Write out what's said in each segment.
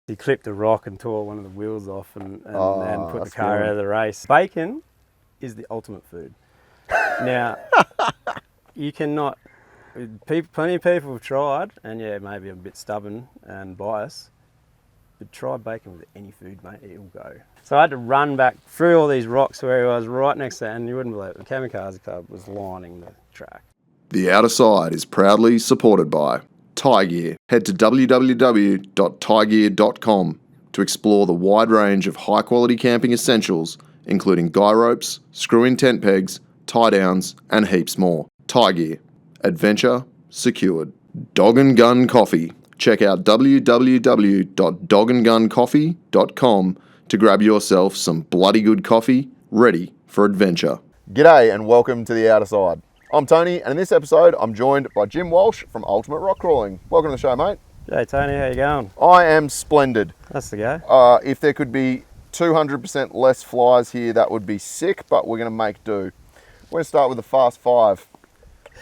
He clipped a rock and tore one of the wheels off and put the car scary. out of the race. Bacon is the ultimate food. Now, you cannot... Plenty of people have tried, and yeah, maybe I'm a bit stubborn and biased, but try bacon with any food, mate, it'll go. So I had to run back through all these rocks where he was right next to it, and you wouldn't believe it, the Kamikaze Club was lining the track. The Outer Side is proudly supported by Tyre Gear. Head to www.tyregear.com to explore the wide range of high-quality camping essentials, including guy ropes, screw-in tent pegs, tie-downs, and heaps more. Tyre Gear. Adventure secured. Dog and Gun Coffee. Check out www.dogandguncoffee.com to grab yourself some bloody good coffee ready for adventure. G'day and welcome to the Outer Side. I'm Tony, and in this episode I'm joined by Jim Walsh from Ultimate Rock Crawling. Welcome to the show, mate. Hey Tony, how you going? I am splendid. That's the go. If there could be 200% less flies here, that would be sick, but we're going to make do. We're going to start with the fast five.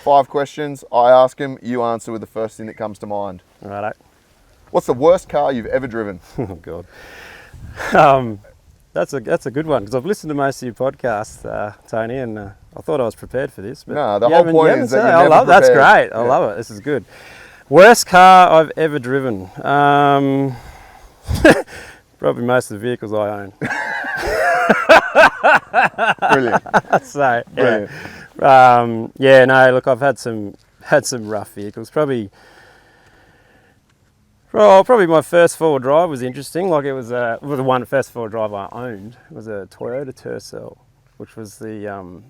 5 questions, I ask them, you answer with the first thing that comes to mind. Righto. What's the worst car you've ever driven? Oh God. That's a good one, because I've listened to most of your podcasts, Tony, and I thought I was prepared for this. But No, the whole point is that you're never prepared. That's great. I love it. This is good. Worst car I've ever driven. Probably most of the vehicles I own. Brilliant. So, Brilliant. Look, I've had some rough vehicles. Probably my first four-wheel drive was interesting. Like it was the first four-wheel drive I owned. It was a Toyota Tercel, which was the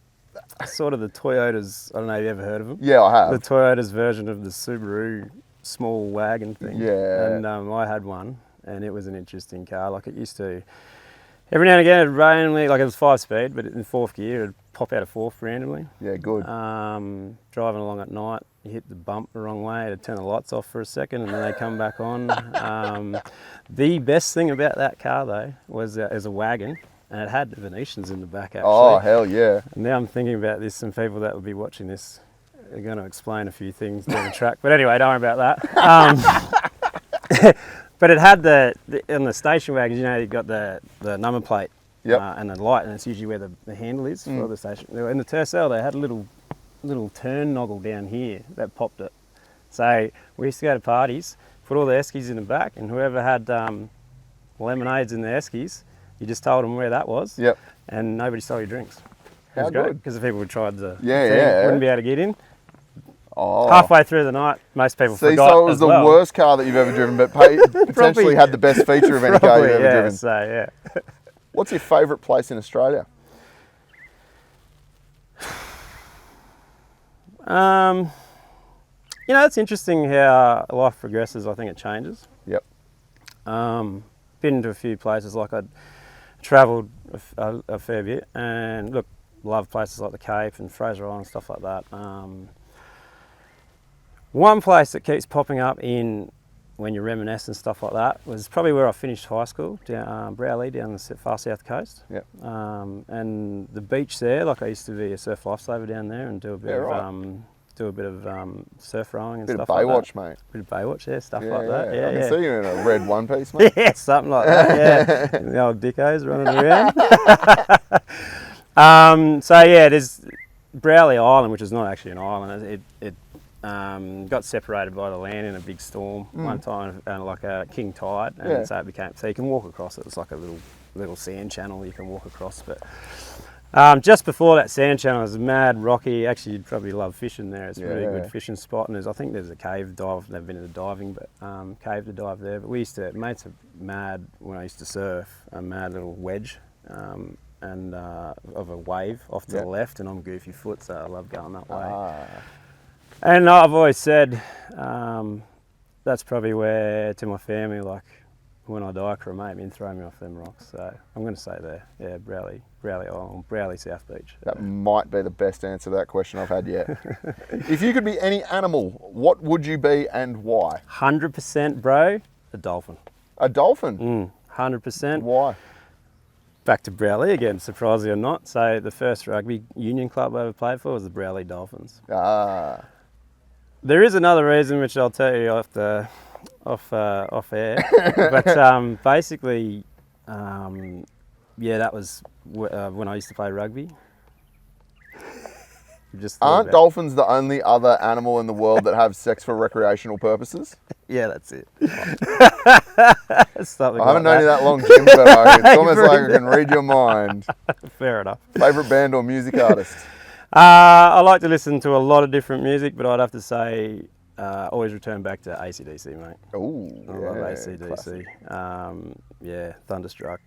sort of the Toyota's. I don't know if you ever heard of them. Yeah, I have. The Toyota's version of the Subaru small wagon thing. Yeah. And I had one, and it was an interesting car. Like it used to. Every now and again, it'd randomly, like it was 5-speed, but in 4th gear, it'd pop out of 4th randomly. Yeah, good. Driving along at night, you hit the bump the wrong way, it'd turn the lights off for a second and then they come back on. The best thing about that car though was it was a wagon and it had Venetians in the back actually. Oh, hell yeah. And now I'm thinking about this, some people that would be watching this are going to explain a few things down the track. But anyway, don't worry about that. But it had in the station wagons, you know, you've got the number plate. Yep. And the light, and it's usually where the handle is for the station. In the Tercel, they had a little turn noggle down here that popped it. So we used to go to parties, put all the eskies in the back, and whoever had lemonades in the eskies, you just told them where that was. Yep. And nobody stole your drinks. It How was great good. because the people who tried the thing Yeah. wouldn't be able to get in. Oh. Halfway through the night, most people See, forgot. so it was as the well. worst car that you've ever driven, but potentially had the best feature of any car you've ever driven. So yeah. What's your favourite place in Australia? It's interesting how life progresses. I think it changes. Yep. Been to a few places, like I'd travelled a fair bit, and look, love places like the Cape and Fraser Island, stuff like that. One place that keeps popping up in when you reminisce and stuff like that was probably where I finished high school, down Browley, down the far south coast. Yep. And the beach there, like I used to be a surf lifesaver down there and do a bit of surf rowing and stuff like that. Bit of Baywatch, mate. Bit of Baywatch, like that. Yeah, I can see you in a red one piece, mate. Yeah, something like that. Yeah, the old dickos running around. There's Browley Island, which is not actually an island. It got separated by the land in a big storm one time, like a king tide, and so it became. So you can walk across it. It's like a little sand channel you can walk across. But just before that sand channel, it was mad rocky. Actually, you'd probably love fishing there. It's a really good fishing spot, and I think there's a cave dive. They've been into diving, but cave to dive there. But mates are mad when I used to surf. A mad little wedge. And of a wave off to the left, and I'm goofy foot, so I love going that way. And I've always said that's probably where, to my family, like when I die, cremate me and throw me off them rocks. So I'm going to say there, Browley Island, Browley South Beach. That might be the best answer to that question I've had yet. If you could be any animal, what would you be and why? 100%, bro, a dolphin. A dolphin? 100%. Why? Back to Browley again, surprisingly or not. So the first rugby union club I ever played for was the Browley Dolphins. Ah. There is another reason, which I'll tell you after off air. But basically, yeah, that was when I used to play rugby. Just Aren't dolphins the only other animal in the world that have sex for recreational purposes? Yeah, that's it. I haven't known you that long, Jim, but it's almost like I can read your mind. Fair enough. Favourite band or music artist? I like to listen to a lot of different music, but I'd have to say always return back to AC/DC, mate. Oh, I love AC/DC. Yeah, Thunderstruck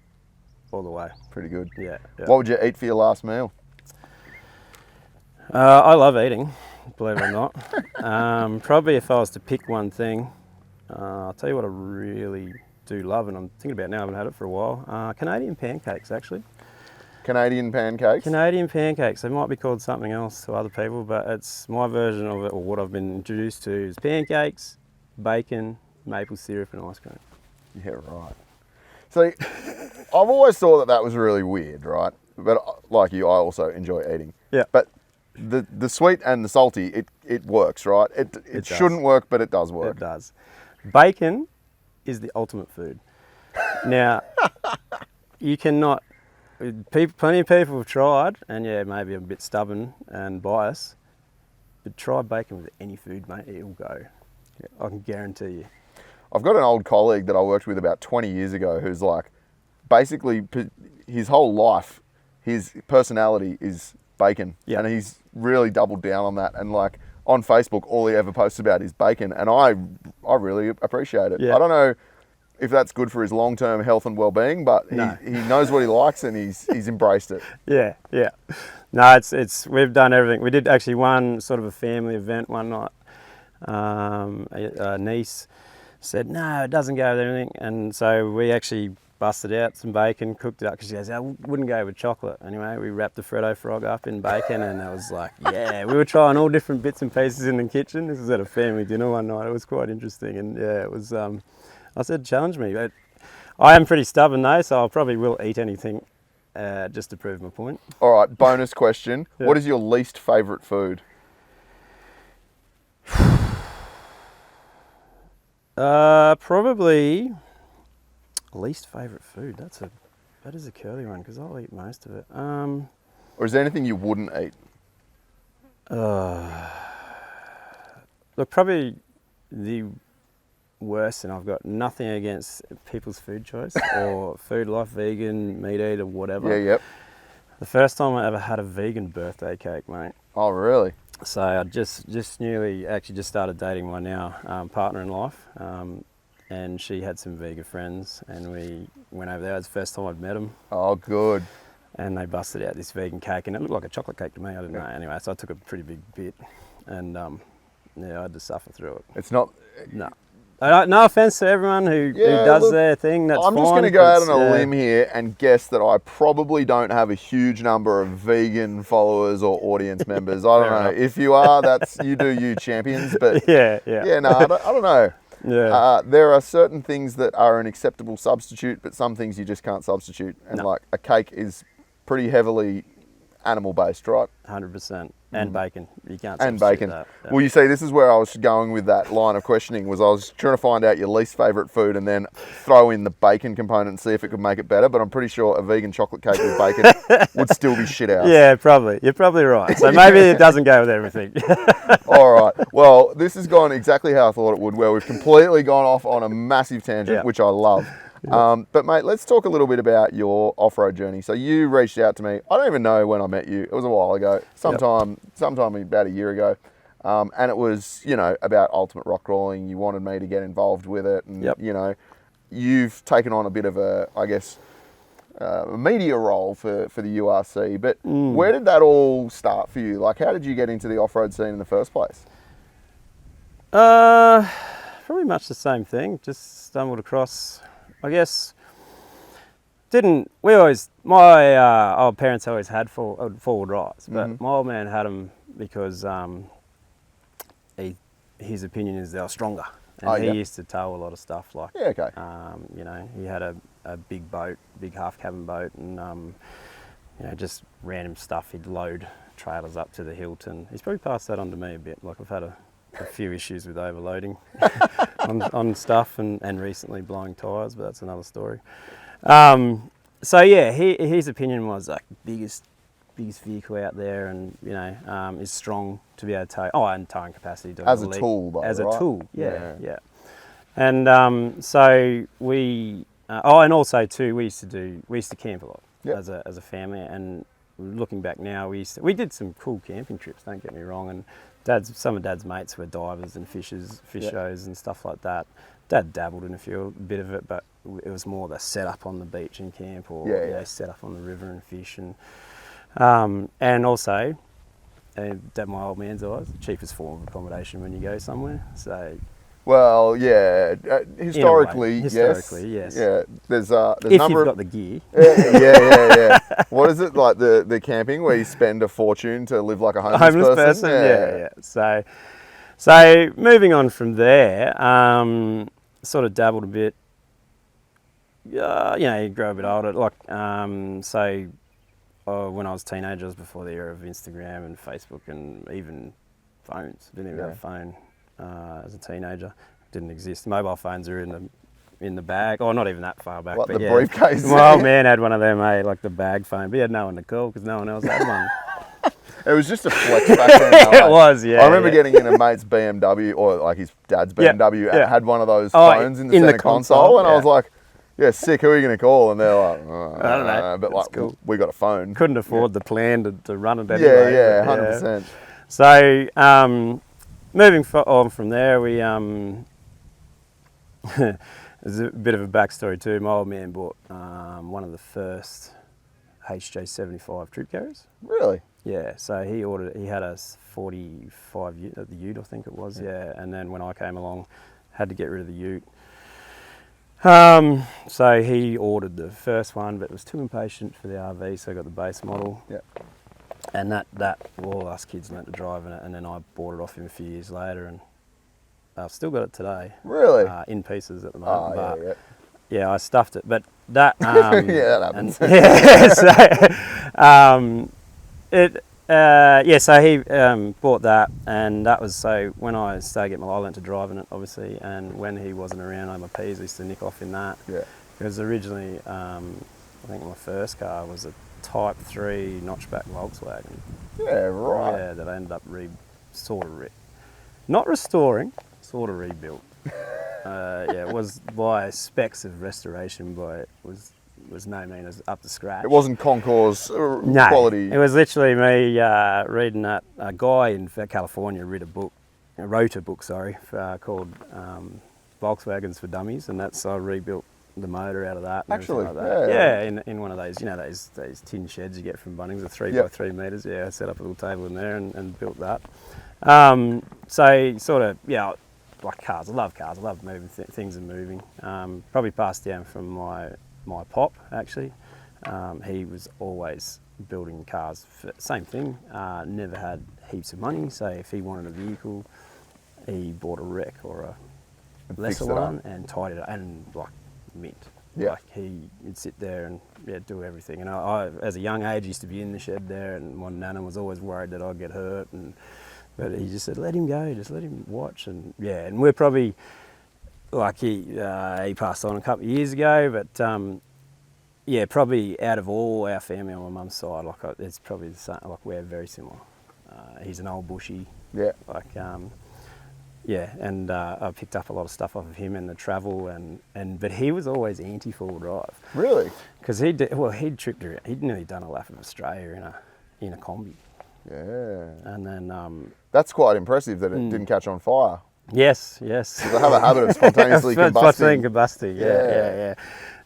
all the way. pretty good. Yeah. What would you eat for your last meal? I love eating, believe it or not. Probably if I was to pick one thing, I'll tell you what I really do love, and I'm thinking about now, I haven't had it for a while. Canadian pancakes, actually. Canadian pancakes? Canadian pancakes. They might be called something else to other people, but it's my version of it, or what I've been introduced to, is pancakes, bacon, maple syrup, and ice cream. Yeah, right. See, I've always thought that was really weird, right? But like you, I also enjoy eating. Yeah. But the sweet and the salty, it works, right? It shouldn't work, but it does work. It does. Bacon is the ultimate food. Now, you cannot. Plenty of people have tried, and yeah, maybe I'm a bit stubborn and biased, but try bacon with any food, mate. It'll go. I can guarantee you. I've got an old colleague that I worked with about 20 years ago who's like, basically his whole life, his personality is bacon. Yeah. And he's really doubled down on that. And like on Facebook, all he ever posts about is bacon. And I really appreciate it. Yeah. I don't know if that's good for his long-term health and well-being, but No. he knows what he likes and he's embraced it. Yeah. No, we've done everything. We did actually one sort of a family event one night. A niece said, no, it doesn't go with anything. And so we actually busted out some bacon, cooked it up, because she goes, I wouldn't go with chocolate. Anyway, we wrapped the Freddo frog up in bacon, and I was like, yeah, we were trying all different bits and pieces in the kitchen. This was at a family dinner one night. It was quite interesting. And yeah, it was, I said, challenge me. But I am pretty stubborn though, so I probably will eat anything just to prove my point. All right, bonus question. Yeah. What is your least favourite food? Probably least favourite food. That is a curly one, because I'll eat most of it. Or is there anything you wouldn't eat? Look, probably the worst, and I've got nothing against people's food choice or food life, vegan, meat eater, whatever. Yeah, yep. The first time I ever had a vegan birthday cake, mate. Oh, really? So I just started dating my now partner in life, and she had some vegan friends, and we went over there. It was the first time I'd met them. Oh, good. And they busted out this vegan cake, and it looked like a chocolate cake to me. I didn't know. Anyway, so I took a pretty big bit, and yeah, I had to suffer through it. It's not... No. No offense to everyone who does their thing, that's fine. I'm just going to go out on a limb here and guess that I probably don't have a huge number of vegan followers or audience members. I don't know. If you are, that's you do you, champions. But yeah, no, I don't know. Yeah. There are certain things that are an acceptable substitute, but some things you just can't substitute. And like a cake is pretty heavily animal based, right? 100%. And bacon. You can't and substitute bacon. that. Yeah. Well, you see, this is where I was going with that line of questioning. Was I was trying to find out your least favourite food and then throw in the bacon component and see if it could make it better. But I'm pretty sure a vegan chocolate cake with bacon would still be shit out. Yeah, probably. You're probably right. So maybe it doesn't go with everything. All right. Well, this has gone exactly how I thought it would, where we've completely gone off on a massive tangent, which I love. But mate, let's talk a little bit about your off-road journey. So you reached out to me. I don't even know when I met you. It was a while ago, sometime about a year ago. And it was, about ultimate rock crawling. You wanted me to get involved with it. And, you've taken on a bit of a, I guess, a media role for the URC. But where did that all start for you? Like, how did you get into the off-road scene in the first place? Probably much the same thing. Just stumbled across... I guess my old parents always had four-wheel drives, but my old man had them because his opinion is they were stronger, and he used to tow a lot of stuff like. Yeah, okay. He had a big boat, big half cabin boat, and just random stuff. He'd load trailers up to the hilt, and he's probably passed that on to me a bit. Like I've had a a few issues with overloading on stuff and recently blowing tyres, but that's another story. So yeah, his opinion was like biggest vehicle out there, and you know is strong to be able to tow. Oh, and towing capacity as a tool, though, as right? a tool, yeah. And so we, and also too, we used to camp a lot as a family. And looking back now, we did some cool camping trips. Don't get me wrong. And some of Dad's mates were divers and fish shows and stuff like that. Dad dabbled in a bit of it, but it was more the set up on the beach and camp, or you know, set up on the river and fish. And also, Dad, my old man's eyes, the cheapest form of accommodation when you go somewhere. So. Well, yeah. Historically, yes. Yeah. There's a if number you've of got the gear. Yeah. What is it like the camping where you spend a fortune to live like a homeless person? Yeah. So moving on from there, sort of dabbled a bit. You know, you grow a bit older. Like so, when I was a teenager, it was before the era of Instagram and Facebook and even phones. Didn't even have a phone. As a teenager, didn't exist. Mobile phones are in the bag, or not even that far back. Like but the briefcase. My old man had one of them, like the bag phone, but he had no one to call because no one else had one. It was just a flex back then. It was, yeah. I remember getting in a mate's BMW, or like his dad's BMW, and had one of those phones in the center console, and I was like, yeah, sick, who are you going to call? And they're like, I don't know. But like, cool. We got a phone. Couldn't afford the plan to run it anyway. Yeah, 100%. So, moving on from there, we there's a bit of a backstory too. My old man bought one of the first HJ75 troop carriers. Really? Yeah. So he had a 45 Ute, the Ute I think it was. Yeah. And then when I came along, had to get rid of the Ute. So he ordered the first one, but was too impatient for the RV, so I got the base model. Yeah. And that all us kids learnt to drive in it, and then I bought it off him a few years later, and I've still got it today. Really? In pieces at the moment. Oh, but yeah, I stuffed it. But that yeah, that happens. So he bought that, and that was so when I started getting I learnt to drive in it, obviously, and when he wasn't around, my P's used to nick off in that. Yeah. Because originally, I think my first car was a Type 3 notchback Volkswagen. Yeah, right. Yeah, that I ended up not restoring, sort of rebuilt. It was by specs of restoration, but it was no means up to scratch. It wasn't Concours quality. It was literally me reading that. A guy in California wrote a book called Volkswagens for Dummies, and that's I rebuilt the motor out of that. And actually, like that. Yeah, in one of those, those tin sheds you get from Bunnings, the 3 by 3 metres. Yeah, I set up a little table in there and built that. So sort of, like cars. I love cars. I love moving things and moving. Probably passed down from my pop actually. He was always building cars. Same thing. Never had heaps of money, so if he wanted a vehicle, he bought a wreck or a lesser one and tied it up and like mint. Yeah. Like he'd sit there and do everything. And I, as a young age, used to be in the shed there, and my nana was always worried that I'd get hurt. But he just said, let him go, just let him watch. And and we're probably, like he passed on a couple of years ago, but probably out of all our family on my mum's side, like it's probably the same, like we're very similar. He's an old bushy. Yeah. Like, and I picked up a lot of stuff off of him and the travel, but he was always anti four-wheel drive. Really? Because he'd tripped around. He'd nearly done a lap of Australia in a combi. Yeah. And then that's quite impressive that it didn't catch on fire. Yes. Because I have a habit of spontaneously combusting. Yeah.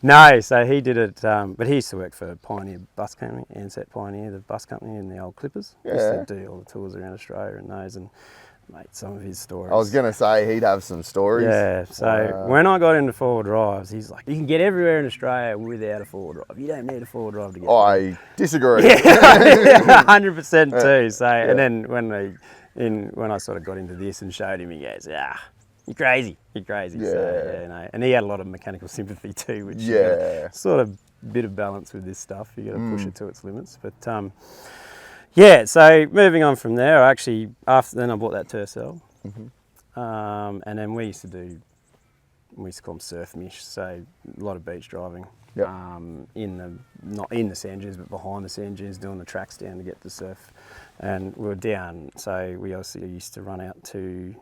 No, so he did it, but he used to work for Pioneer Bus Company, Ansett Pioneer, the bus company, in the old Clippers. Yeah. Used to do all the tours around Australia and those, and mate, some of his stories. I was going to say he'd have some stories. Yeah, so when I got into four-wheel drives, he's like, you can get everywhere in Australia without a four-wheel drive. You don't need a four-wheel drive to get I disagree. 100% too. So, and then when I sort of got into this and showed him, he goes, you're crazy. Yeah. So, and he had a lot of mechanical sympathy too, which sort of bit of balance with this stuff. You got to push it to its limits. But so moving on from there, after then I bought that Tercel. And then we used to call them surf mish, so a lot of beach driving. Yep. Not in the sand dunes, but behind the sand dunes, doing the tracks down to get to surf. And we were down, so we also used to run out to,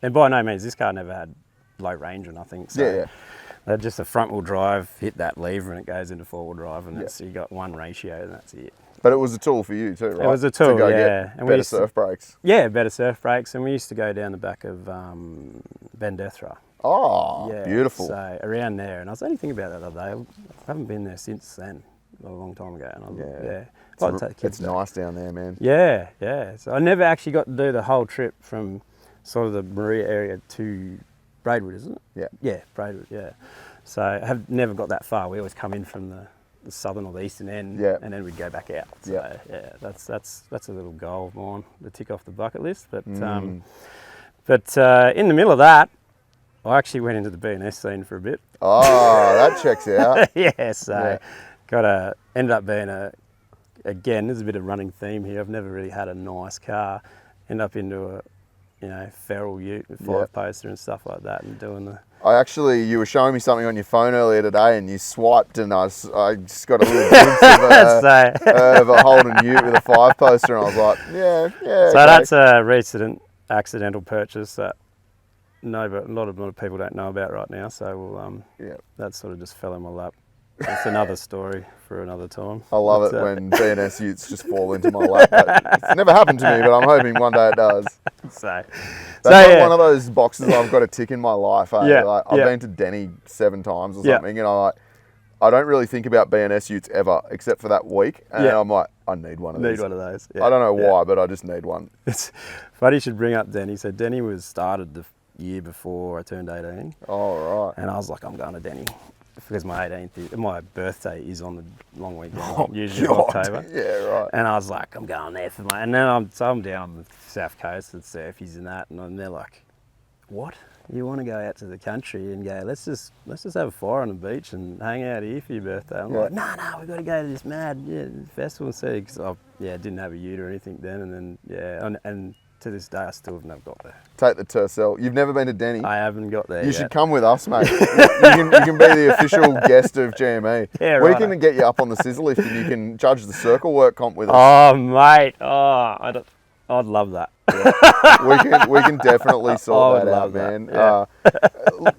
and by no means, this car never had low range or nothing. So just a front wheel drive, hit that lever and it goes into 4-wheel drive, and that's, you got one ratio and that's it. But it was a tool for you too, right? It was a tool, to go yeah. Get and better surf brakes. Yeah, better surf brakes. And we used to go down the back of Ben Dethra. Oh, Yeah, beautiful. So around there, and I was only thinking about that the other day. I haven't been there since then, a long time ago. And I'd take the kids It's nice down there, man. Yeah, yeah. So I never actually got to do the whole trip from sort of the Maria area to Braidwood, isn't it? Yeah. Yeah, Braidwood, yeah. So I have never got that far. We always come in from the southern or the eastern end, and then we'd go back out. So yeah, that's a little goal of mine to tick off the bucket list. But in the middle of that, I actually went into the B&S scene for a bit. Oh, that checks out. Yeah, so ended up being again, there's a bit of running theme here. I've never really had a nice car. End up into a feral ute with 5-poster and stuff like that, and doing the. You were showing me something on your phone earlier today, and you swiped, and I just got a little glimpse of a Holden ute with a 5-poster, and I was like, yeah. So that's a recent accidental purchase that but a lot of people don't know about right now. So that sort of just fell in my lap. It's another story for another time. I love it when B&S utes just fall into my lap. It's never happened to me, but I'm hoping one day it does. That's one of those boxes I've got to tick in my life. I've been to Denny 7 times or something, and I don't really think about B&S utes ever, except for that week. And I'm like, I need one of these. Need one of those. Yeah. I don't know why, but I just need one. It's funny you should bring up Denny. So Denny was started the year before I turned 18. Oh, right. And I was like, I'm going to Denny. Because my birthday is on the long weekend, usually in October. Yeah, right. And I was like, I'm going there for and then I'm down on the south coast at surfies and that, and they're like, what? You want to go out to the country and go, let's just have a fire on the beach and hang out here for your birthday. I'm like, no, we've got to go to this mad festival and see. Because I didn't have a ute or anything then, and then and to this day I still have never got there. Take the Tercel. You've never been to Denny? I haven't got there You yet. should come with us, mate. you can be the official guest of GME. Yeah, right. We can get you up on the scissor lift and you can judge the circle work comp with us. Oh, mate. Oh, I'd love that. Yeah. We can definitely sort that out, man. Yeah.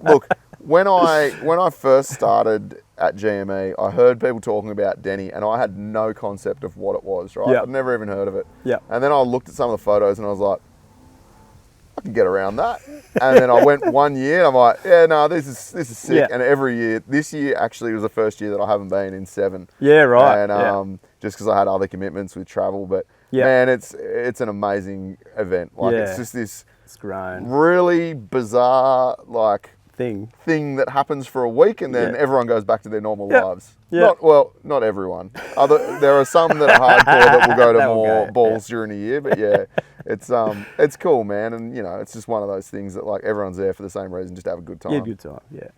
Look, when I first started at GME, I heard people talking about Denny, and I had no concept of what it was. Right? Yep. I'd never even heard of it. Yeah. And then I looked at some of the photos, and I was like, I can get around that. And then I went 1 year, and I'm like, yeah, no, this is sick. Yeah. And every year, this year actually was the first year that I haven't been in 7. Yeah, right. And just because I had other commitments with travel, but man, it's an amazing event. Like it's just this really bizarre thing that happens for a week, and then everyone goes back to their normal lives. Yeah. Not everyone. There are some that are hardcore that will go to more balls during a year, but it's cool, man. And it's just one of those things that like everyone's there for the same reason, just to have a good time. Yeah, good time. Yeah.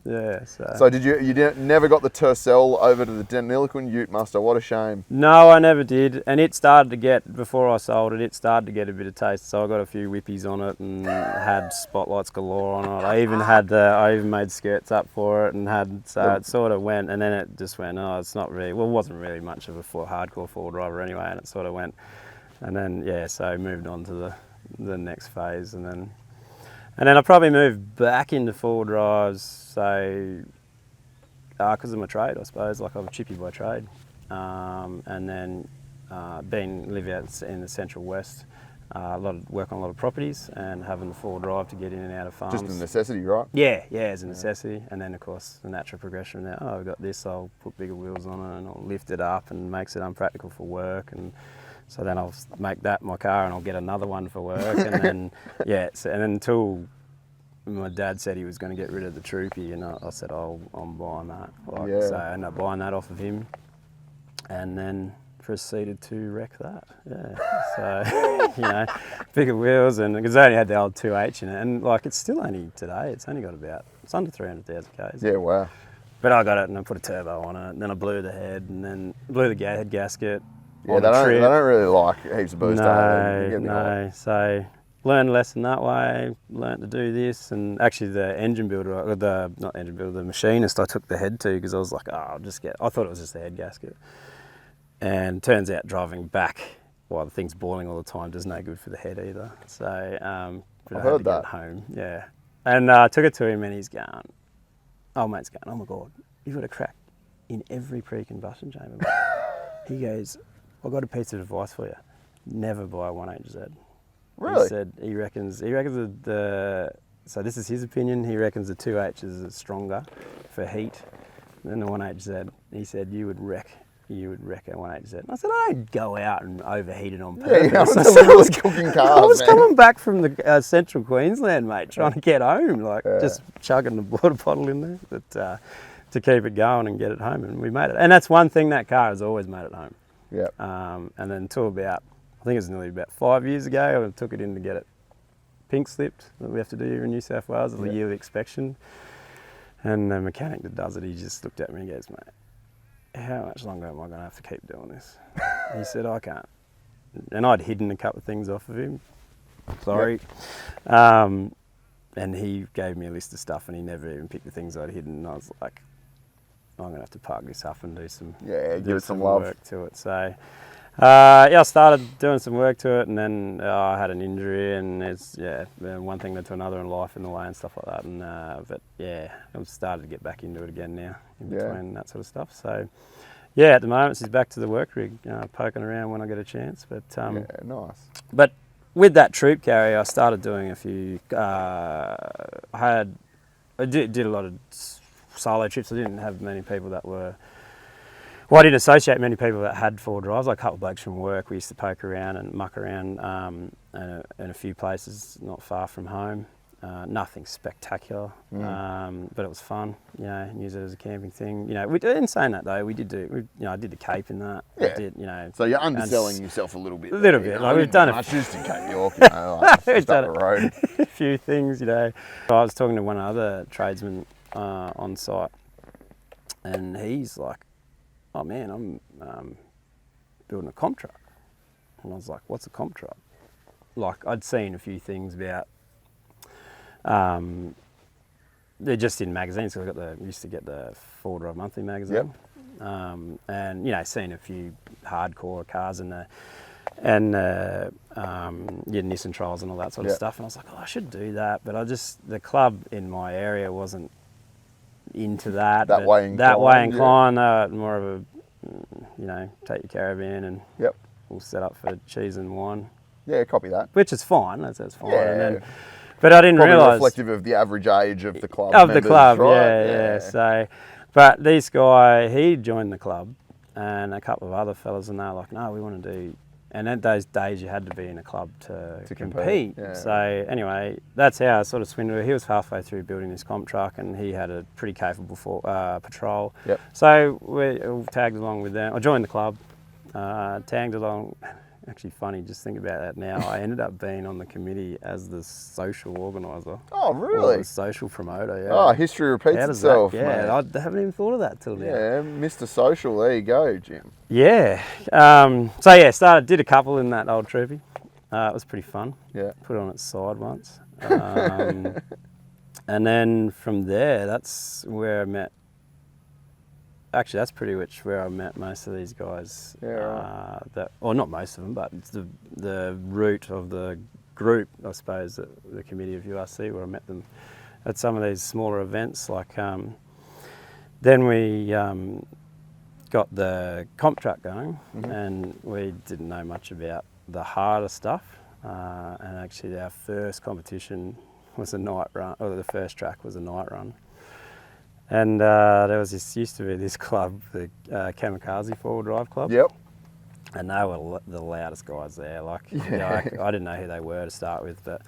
Yeah. So did you never got the Tercel over to the Deniliquin Ute Muster? What a shame. No, I never did. And it started to get, before I sold it, it started to get a bit of taste. So I got a few whippies on it and had spotlights galore on it. I even made skirts up for it and it sort of went, and then it just went, it's not really, it wasn't really much of a hardcore four driver anyway, and it sort of went, and then so I moved on to the next phase, and then I probably moved back into four drives, so because of my trade, I suppose. Like I'm a chippy by trade, and then live out in the Central West, work on a lot of properties, and having the four drive to get in and out of farms. Just a necessity, right? Yeah, it's a necessity. And then of course the natural progression now. I've got this. I'll put bigger wheels on it, and I'll lift it up, and makes it unpractical for work, and so then I'll make that my car, and I'll get another one for work, and then and then until my dad said he was going to get rid of the troopy, and I said, I'm buying that. So I ended up buying that off of him, and then proceeded to wreck that. So bigger wheels, and because I only had the old 2H in it, and like it's still only today, it's only got it's under 300,000 k's. Yeah, wow. But I got it, and I put a turbo on it, and then I blew the head, and then blew the head gasket. Yeah, they don't really like heaps of boost. No. So learned a lesson that way, learned to do this, and actually the engine builder, or not engine builder, the machinist I took the head to, because I was like, oh, I thought it was just the head gasket. And turns out driving back while the thing's boiling all the time does no good for the head either. So I heard that. Get it home, yeah. And I took it to him, and he's going, oh my God, you've got a crack in every pre-combustion chamber. He goes, I've got a piece of advice for you. Never buy a 1HZ. Really? He said he reckons so this is his opinion, he reckons the 2Hs are stronger for heat than the 1HZ. He said you would wreck a 1HZ. And I said, I don't go out and overheat it on purpose. Yeah, I said, I was cooking cars, I was man. coming back from the central Queensland, mate, trying to get home, just chugging the water bottle in there, but to keep it going and get it home, and we made it. And that's one thing that car has always made it home. Yeah. And then until about, I think it was nearly about 5 years ago, I took it in to get it pink slipped that we have to do here in New South Wales, as a yearly inspection. And the mechanic that does it, he just looked at me and goes, mate, how much longer am I going to have to keep doing this? He said, I can't. And I'd hidden a couple of things off of him. Sorry. Yep. And he gave me a list of stuff, and he never even picked the things I'd hidden. And I was like, I'm going to have to park this up and do some give it some love. Work to it. So, I started doing some work to it, and then I had an injury, and it's one thing led to another, and life in the way and stuff like that. And I've started to get back into it again now, in between that sort of stuff. So, at the moment, she's back to the work rig, poking around when I get a chance. But nice. But with that troop carry, I started doing a few. I did a lot of solo trips. I didn't have many people that were. Well, I didn't associate many people that had 4 drives. Like a couple of blokes from work, we used to poke around and muck around in a few places not far from home. Nothing spectacular, but it was fun. Use it as a camping thing. In saying that though, we did do. I did the Cape in that. Yeah. So you're underselling yourself a little bit. A little bit. Like we've done just in Cape York. We've done the road. A few things. I was talking to one other tradesman on site, and he's like, oh man, I'm building a comp truck. And I was like, what's a comp truck? Like, I'd seen a few things about, they're just in magazines, so I used to get the 4-Drive Monthly magazine. Yep. And, seen a few hardcore cars and Nissan trials and all that sort of stuff. And I was like, I should do that. But the club in my area wasn't into that. That way inclined. More of a, take your caravan and we'll set up for cheese and wine. Yeah, copy that. Which is fine. That's fine. Yeah. But I didn't realise. Reflective of the average age of the club. Of members, the club, right? Yeah. So, but this guy, he joined the club, and a couple of other fellas, and they were like, no, we want to do. And at those days, you had to be in a club to compete. Yeah. So anyway, that's how I sort of swindled it. He was halfway through building this comp truck, and he had a pretty capable patrol. Yep. So we tagged along with them. I joined the club, tagged along. Actually funny, just think about that now. I ended up being on the committee as the social organiser. Oh, really? Or the social promoter, yeah. Oh, history repeats itself, mate. I haven't even thought of that till now. Yeah, Mr. Social, there you go, Jim. Yeah. Did a couple in that old troopy. It was pretty fun. Yeah. Put it on its side once. And then from there, that's where I met. Actually, that's pretty much where I met most of these guys. Yeah, right. Not most of them, but it's the root of the group, I suppose, the committee of URC, where I met them at some of these smaller events. Like, then we got the comp truck going, and we didn't know much about the harder stuff. And actually, our first competition was a night run, or the first track was a night run. And there used to be this club, the Kamikaze 4-Wheel Drive Club. Yep. And they were the loudest guys there. Like, I didn't know who they were to start with, but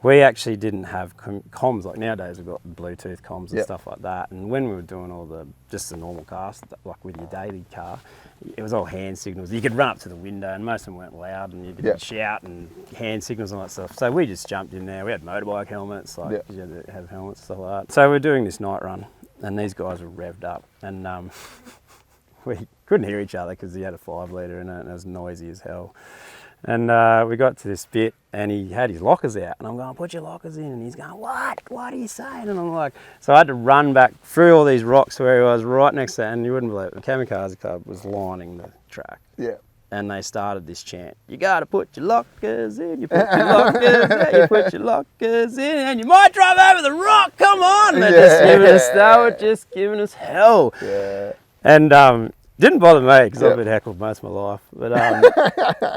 we actually didn't have comms. Like nowadays, we've got Bluetooth comms and stuff like that. And when we were doing just the normal cars, like with your daily car, it was all hand signals. You could run up to the window, and most of them weren't loud, and you could shout and hand signals and all that stuff. So we just jumped in there. We had motorbike helmets, you had to have helmets and stuff like that. So we're doing this night run, and these guys were revved up, and we couldn't hear each other because he had a 5-litre in it, and it was noisy as hell. And we got to this bit, and he had his lockers out, and I'm going, put your lockers in, and he's going, what are you saying? And I'm like, so I had to run back through all these rocks where he was right next to it, and you wouldn't believe it, the Kamikaze Club was lining the track. Yeah. And they started this chant, you gotta put your lockers in, you put your lockers in, you put your lockers in, and you might drive over the rock, come on! They were just giving us hell. Yeah. And didn't bother me, because I've been heckled most of my life. But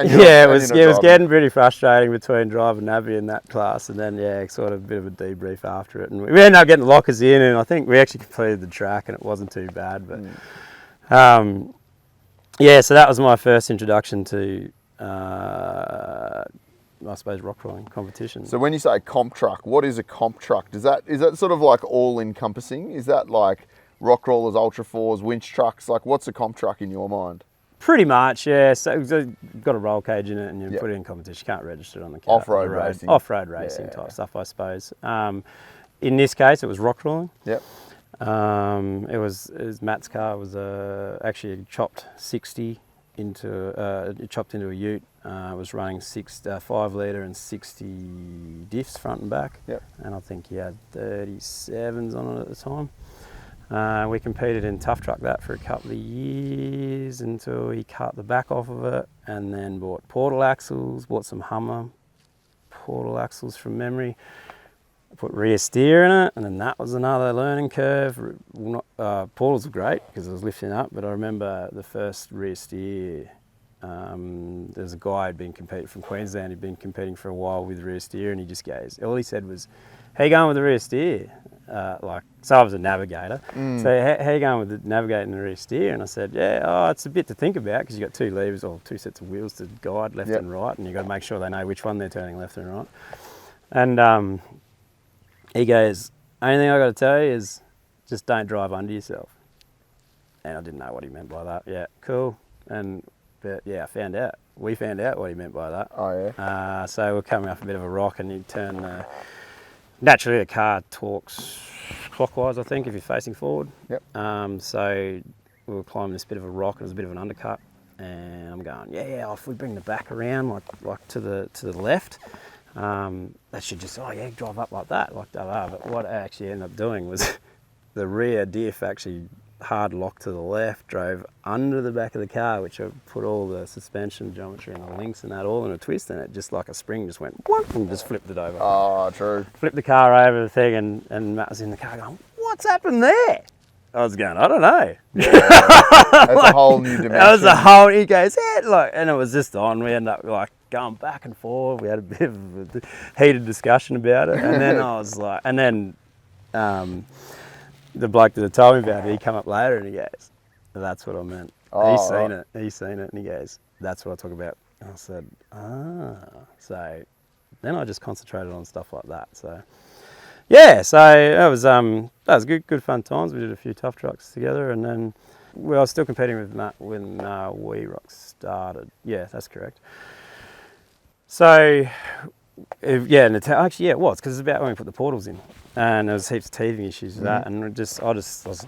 it was getting pretty frustrating between driving Navy in that class, and then sort of a bit of a debrief after it. And we ended up getting lockers in, and I think we actually completed the track, and it wasn't too bad. But so that was my first introduction to, I suppose, rock crawling competition. So when you say comp truck, what is a comp truck? Is that sort of like all encompassing? Is that like rock crawlers, ultra fours, winch trucks? Like, what's a comp truck in your mind? Pretty much, yeah. So you've got a roll cage in it, and you put it in competition. You can't register it on the car. Off-road racing. Off-road racing type stuff, I suppose. In this case, it was rock crawling. Yep. It was Matt's car. It was actually a chopped 60 into a ute. It was running 5 litre and 60 diffs front and back. Yep. And I think he had 37s on it at the time. We competed in Tuff Truck that for a couple of years until he cut the back off of it, and then bought portal axles, bought some Hummer portal axles from memory. Put rear steer in it, and then that was another learning curve. Portals were great because I was lifting up, but I remember the first rear steer, there's a guy who'd been competing from Queensland, he'd been competing for a while with rear steer, and he just goes, all he said was, how you going with the rear steer? So I was a navigator, so how you going with the navigating the rear steer? And I said, it's a bit to think about, because you've got 2 levers or 2 sets of wheels to guide left and right, and you've got to make sure they know which one they're turning left and right. And he goes, only thing I got to tell you is just don't drive under yourself. And I didn't know what he meant by that. Yeah, cool. But I found out. We found out what he meant by that. Oh, yeah. So we're coming off a bit of a rock, and you turn, naturally the car torques clockwise, I think, if you're facing forward. Yep. So we were climbing this bit of a rock, and it was a bit of an undercut. And I'm going, if we bring the back around, like to the left, that should just, drive up like that, but what I actually ended up doing was the rear diff actually hard locked to the left, drove under the back of the car, which I put all the suspension geometry and the links and that all in a twist, and it just like a spring just went whoop, and just flipped it over. Oh, true. Flipped the car over the thing, and Matt was in the car going, what's happened there? I was going, I don't know. Yeah, that's a whole new dimension. That was a whole, he goes, and it was just on. We ended up going back and forth. We had a bit of a heated discussion about it. And then I was like, the bloke that had told me about it, he come up later and he goes, that's what I meant. He's seen it, and he goes, that's what I talk about. And I said, So then I just concentrated on stuff like that. So so that was good fun times. We did a few tough trucks together, and then I was still competing with Matt when WeRock started. Yeah, that's correct. So it was, because it's about when we put the portals in, and there was heaps of teething issues with that, and I was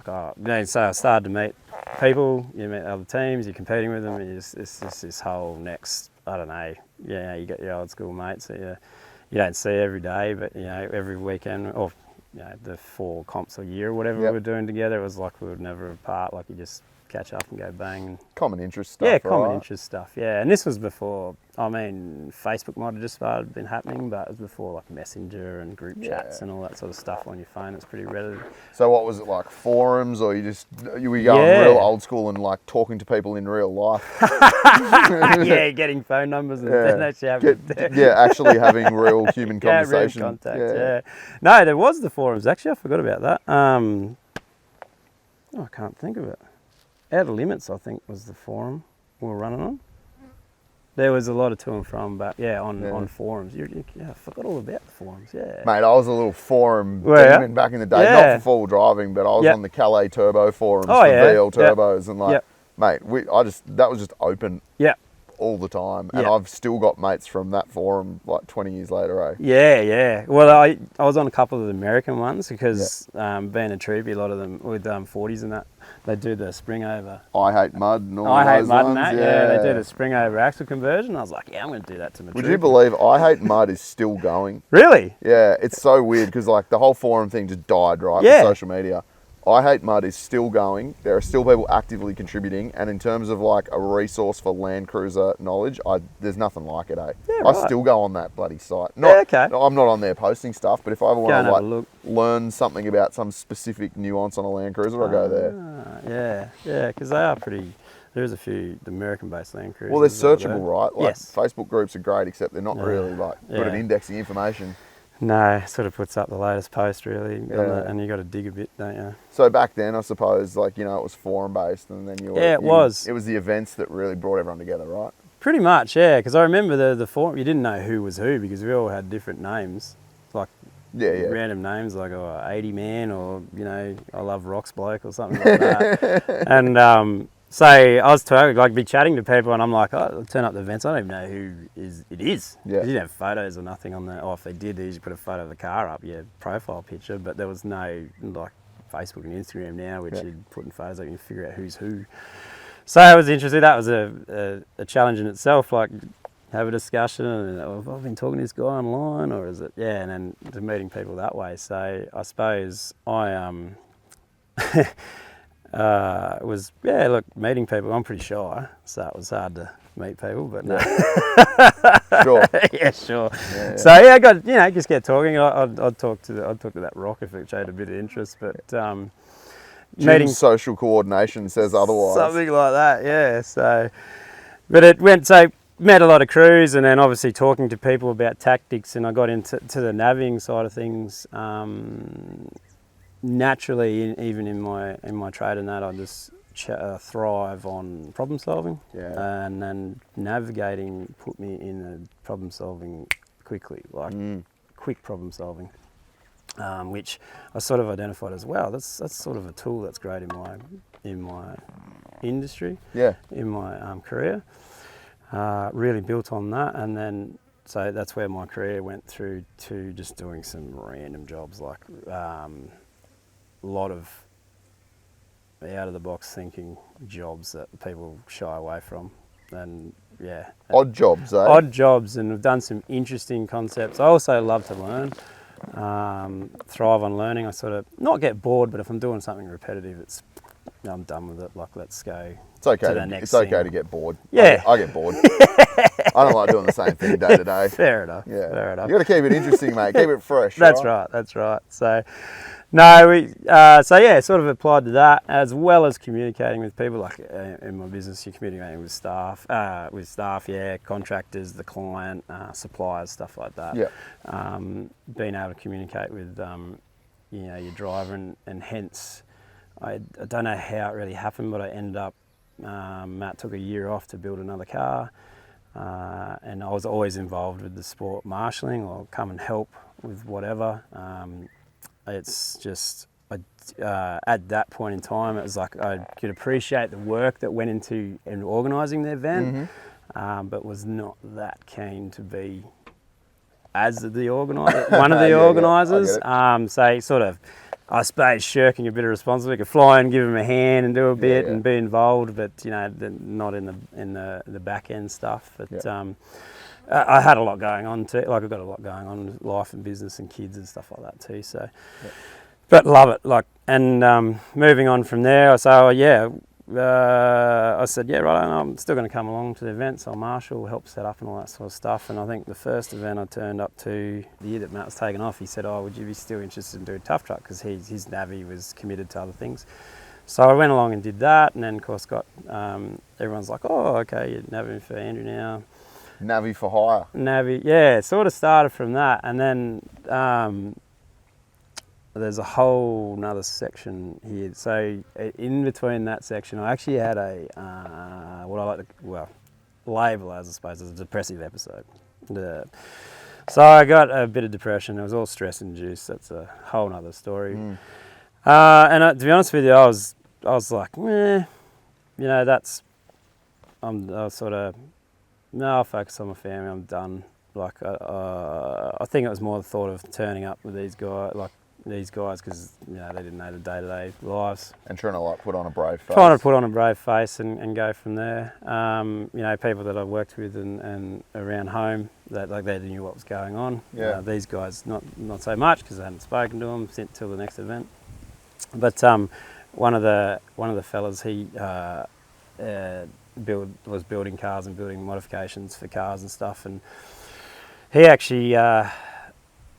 like, so I started to meet people, you meet other teams, you're competing with them, and it's this whole next, I don't know, you got your old school mates that you don't see every day, but every weekend, or the 4 comps a year or whatever we were doing together, it was like we were never apart, like you just catch up and go bang. Common interest stuff. Yeah, common interest stuff. Yeah, and this was before. Facebook might have just been happening, but it was before like Messenger and group chats and all that sort of stuff on your phone. It's pretty readily. So what was it like? Forums, or you were going real old school and like talking to people in real life? Getting phone numbers and then actually having real human conversation. Real contact. Yeah. No, there was the forums. Actually, I forgot about that. I can't think of it. Outer Limits, I think, was the forum we were running on. There was a lot of to and from, but on forums. I forgot all about the forums, Mate, I was a little forum demon back in the day, not for full driving, but I was on the Calais Turbo forums for VL Turbos, and mate, that was just open. Yeah. all the time, and Yeah. I've still got mates from that forum like 20 years later, eh? Yeah. Well, I was on a couple of the American ones because being a troopy, a lot of them with 40s and that, they do the spring over. I hate mud and all I hate those mud ones. and that, yeah. They do the spring over axle conversion. I was like, yeah, I'm going to do that to my Would troopy. you believe I hate mud is still going? Really? Yeah, it's so weird because like the whole forum thing just died, right? Yeah. With social media. I Hate Mud is still going. There are still people actively contributing, and in terms of like a resource for Land Cruiser knowledge, there's nothing like it, eh? Yeah, I right. still go on that bloody site. Okay. I'm not on there posting stuff, but if I ever Go and want have a to look. learn something about some specific nuance on a Land Cruiser, I go there. Yeah, because they are pretty. There's a few the American-based Land Cruisers. Well, they're out there. searchable, right? Like Yes. Facebook groups are great, except they're not really like good at Yeah. indexing information. No, sort of puts up the latest post really, Yeah. and you got to dig a bit, don't you? So back then, I suppose, like, you know, it was forum based, and then It was. It was the events that really brought everyone together, right? Pretty much, yeah. Because I remember the forum. You didn't know who was who because we all had different names, like Yeah. random names like 80 man or I love rocks bloke or something like that. And so I was be chatting to people, and I'm like, I'll turn up the events. I don't even know who it is. Yeah. You didn't have photos or nothing on there. Oh, if they did, they usually put a photo of the car up, profile picture. But there was no like Facebook and Instagram now, which you'd put in photos, like you figure out who's who. So it was interesting. That was a challenge in itself. Like have a discussion, and I've been talking to this guy online, or is it? Yeah, and then to meeting people that way. So I suppose I meeting people. I'm pretty shy, so it was hard to meet people. But no, Sure. yeah, sure. Yeah. So I got just get talking. I'd talk to that rock if it showed a bit of interest. But meeting Jim's social coordination says otherwise. something like that, yeah. So, but it went so. Met a lot of crews, and then obviously talking to people about tactics, and I got into the navvying side of things. Naturally, even in my trade and that, I just thrive on problem solving. Yeah. And then navigating put me in a problem solving quickly, like quick problem solving, which I sort of identified as well. That's sort of a tool that's great in my industry, Yeah. in my career. Really built on that, and then so that's where my career went through to just doing some random jobs, like a lot of out of the box thinking jobs that people shy away from, and Odd jobs, eh? odd jobs, and I've done some interesting concepts. I also love to learn, thrive on learning. I sort of not get bored, but if I'm doing something repetitive, I'm done with it. Like, let's go. It's okay. to the next It's okay thing. to get bored. Yeah. I get bored. I don't like doing the same thing day to day. Fair enough. Yeah. Fair enough. You got to keep it interesting, mate. Keep it fresh. That's right. That's right. So, no, sort of applied to that as well as communicating with people. Like in my business, you're communicating with staff, contractors, the client, suppliers, stuff like that. Yeah. Being able to communicate with, your driver, and hence, I don't know how it really happened, but I ended up. Matt took a year off to build another car, and I was always involved with the sport marshalling or come and help with whatever. It's just at that point in time, it was like I could appreciate the work that went into organising the event, but was not that keen to be as the organiser, one of the organisers. So sort of, I suppose, shirking a bit of responsibility. Could fly and give them a hand and do a bit and be involved, but not in the back end stuff. But I had a lot going on too. Like, I've got a lot going on with life and business and kids and stuff like that too. So, but love it. Like, and moving on from there, I said, right, I'm still going to come along to the events. I'll marshal, help set up and all that sort of stuff. And I think the first event I turned up to, the year that Matt was taken off, he said, would you be still interested in doing Tuff Truck? Because his navvy was committed to other things. So I went along and did that, and then of course everyone's like, oh, okay, you're navvying for Andrew now. Navvy for hire. Navvy, yeah, sort of started from that, and then there's a whole nother section here. So in between that section, I actually had what I like to label as, I suppose, as a depressive episode. So I got a bit of depression. It was all stress induced. That's a whole nother story. And to be honest with you, I was like, I was sort of No, I focus on my family. I'm done. Like, I think it was more the thought of turning up with these guys, because they didn't know the day-to-day lives. And trying to like put on a brave face. Trying to put on a brave face and go from there. People that I've worked with and around home, that like they knew what was going on. Yeah. These guys not so much, because I hadn't spoken to them until the next event. But one of the fellas, he was building cars and building modifications for cars and stuff, and he actually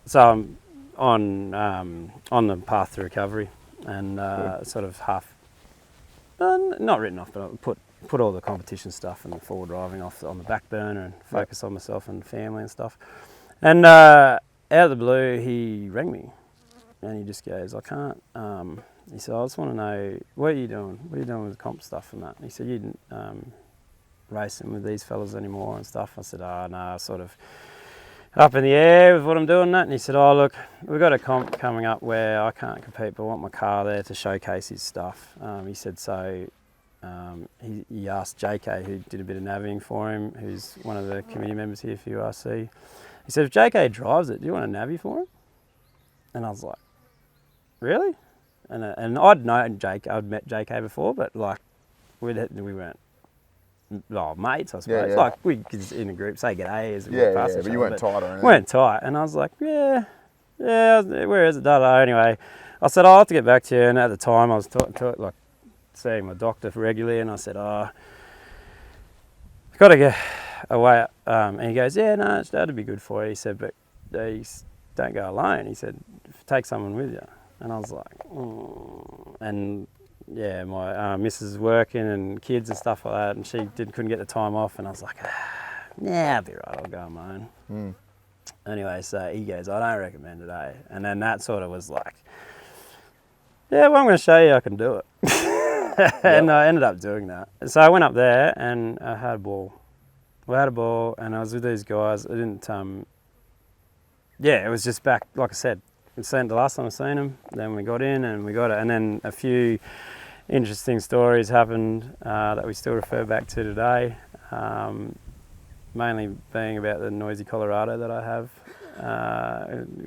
so I'm on the path to recovery, and sort of half not written off, but I put all the competition stuff and the forward driving off on the back burner and focus on myself and family and stuff. And out of the blue, he rang me, and he just goes, I can't. He said, I just want to know, what are you doing? What are you doing with the comp stuff and that? And he said, you didn't racing with these fellas anymore and stuff. I said, no, sort of up in the air with what I'm doing that. And he said, look, we've got a comp coming up where I can't compete, but I want my car there to showcase his stuff. He said, so he asked JK, who did a bit of navigating for him, who's one of the committee members here for URC. He said, if JK drives it, do you want to navy for him? And I was like, really? And I'd known JK, I'd met JK before, but like we weren't mates, I suppose. Yeah. Like we could in a group say g'day as we Yeah, walk past each but other, you weren't tight or anything. Weren't tight, and I was like, yeah, where is it? Anyway, I said, I'll have to get back to you. And at the time, I was like seeing my doctor regularly, and I said, got to get away. And he goes, yeah, no, that'd be good for you. He said, but don't go alone. He said, take someone with you. And I was like, and yeah, my missus is working and kids and stuff like that, and she couldn't get the time off, and I was like, yeah, I'll be right, I'll go on my own. Anyway, so he goes, I don't recommend it, eh? And then that sort of was like, yeah, well, I'm going to show you I can do it. And I ended up doing that. So I went up there and I had a ball. We had a ball, and I was with these guys. I didn't, it was just back, like I said, the last time I seen them, then we got in and we got it, and then a few interesting stories happened that we still refer back to today, mainly being about the noisy Colorado that I have.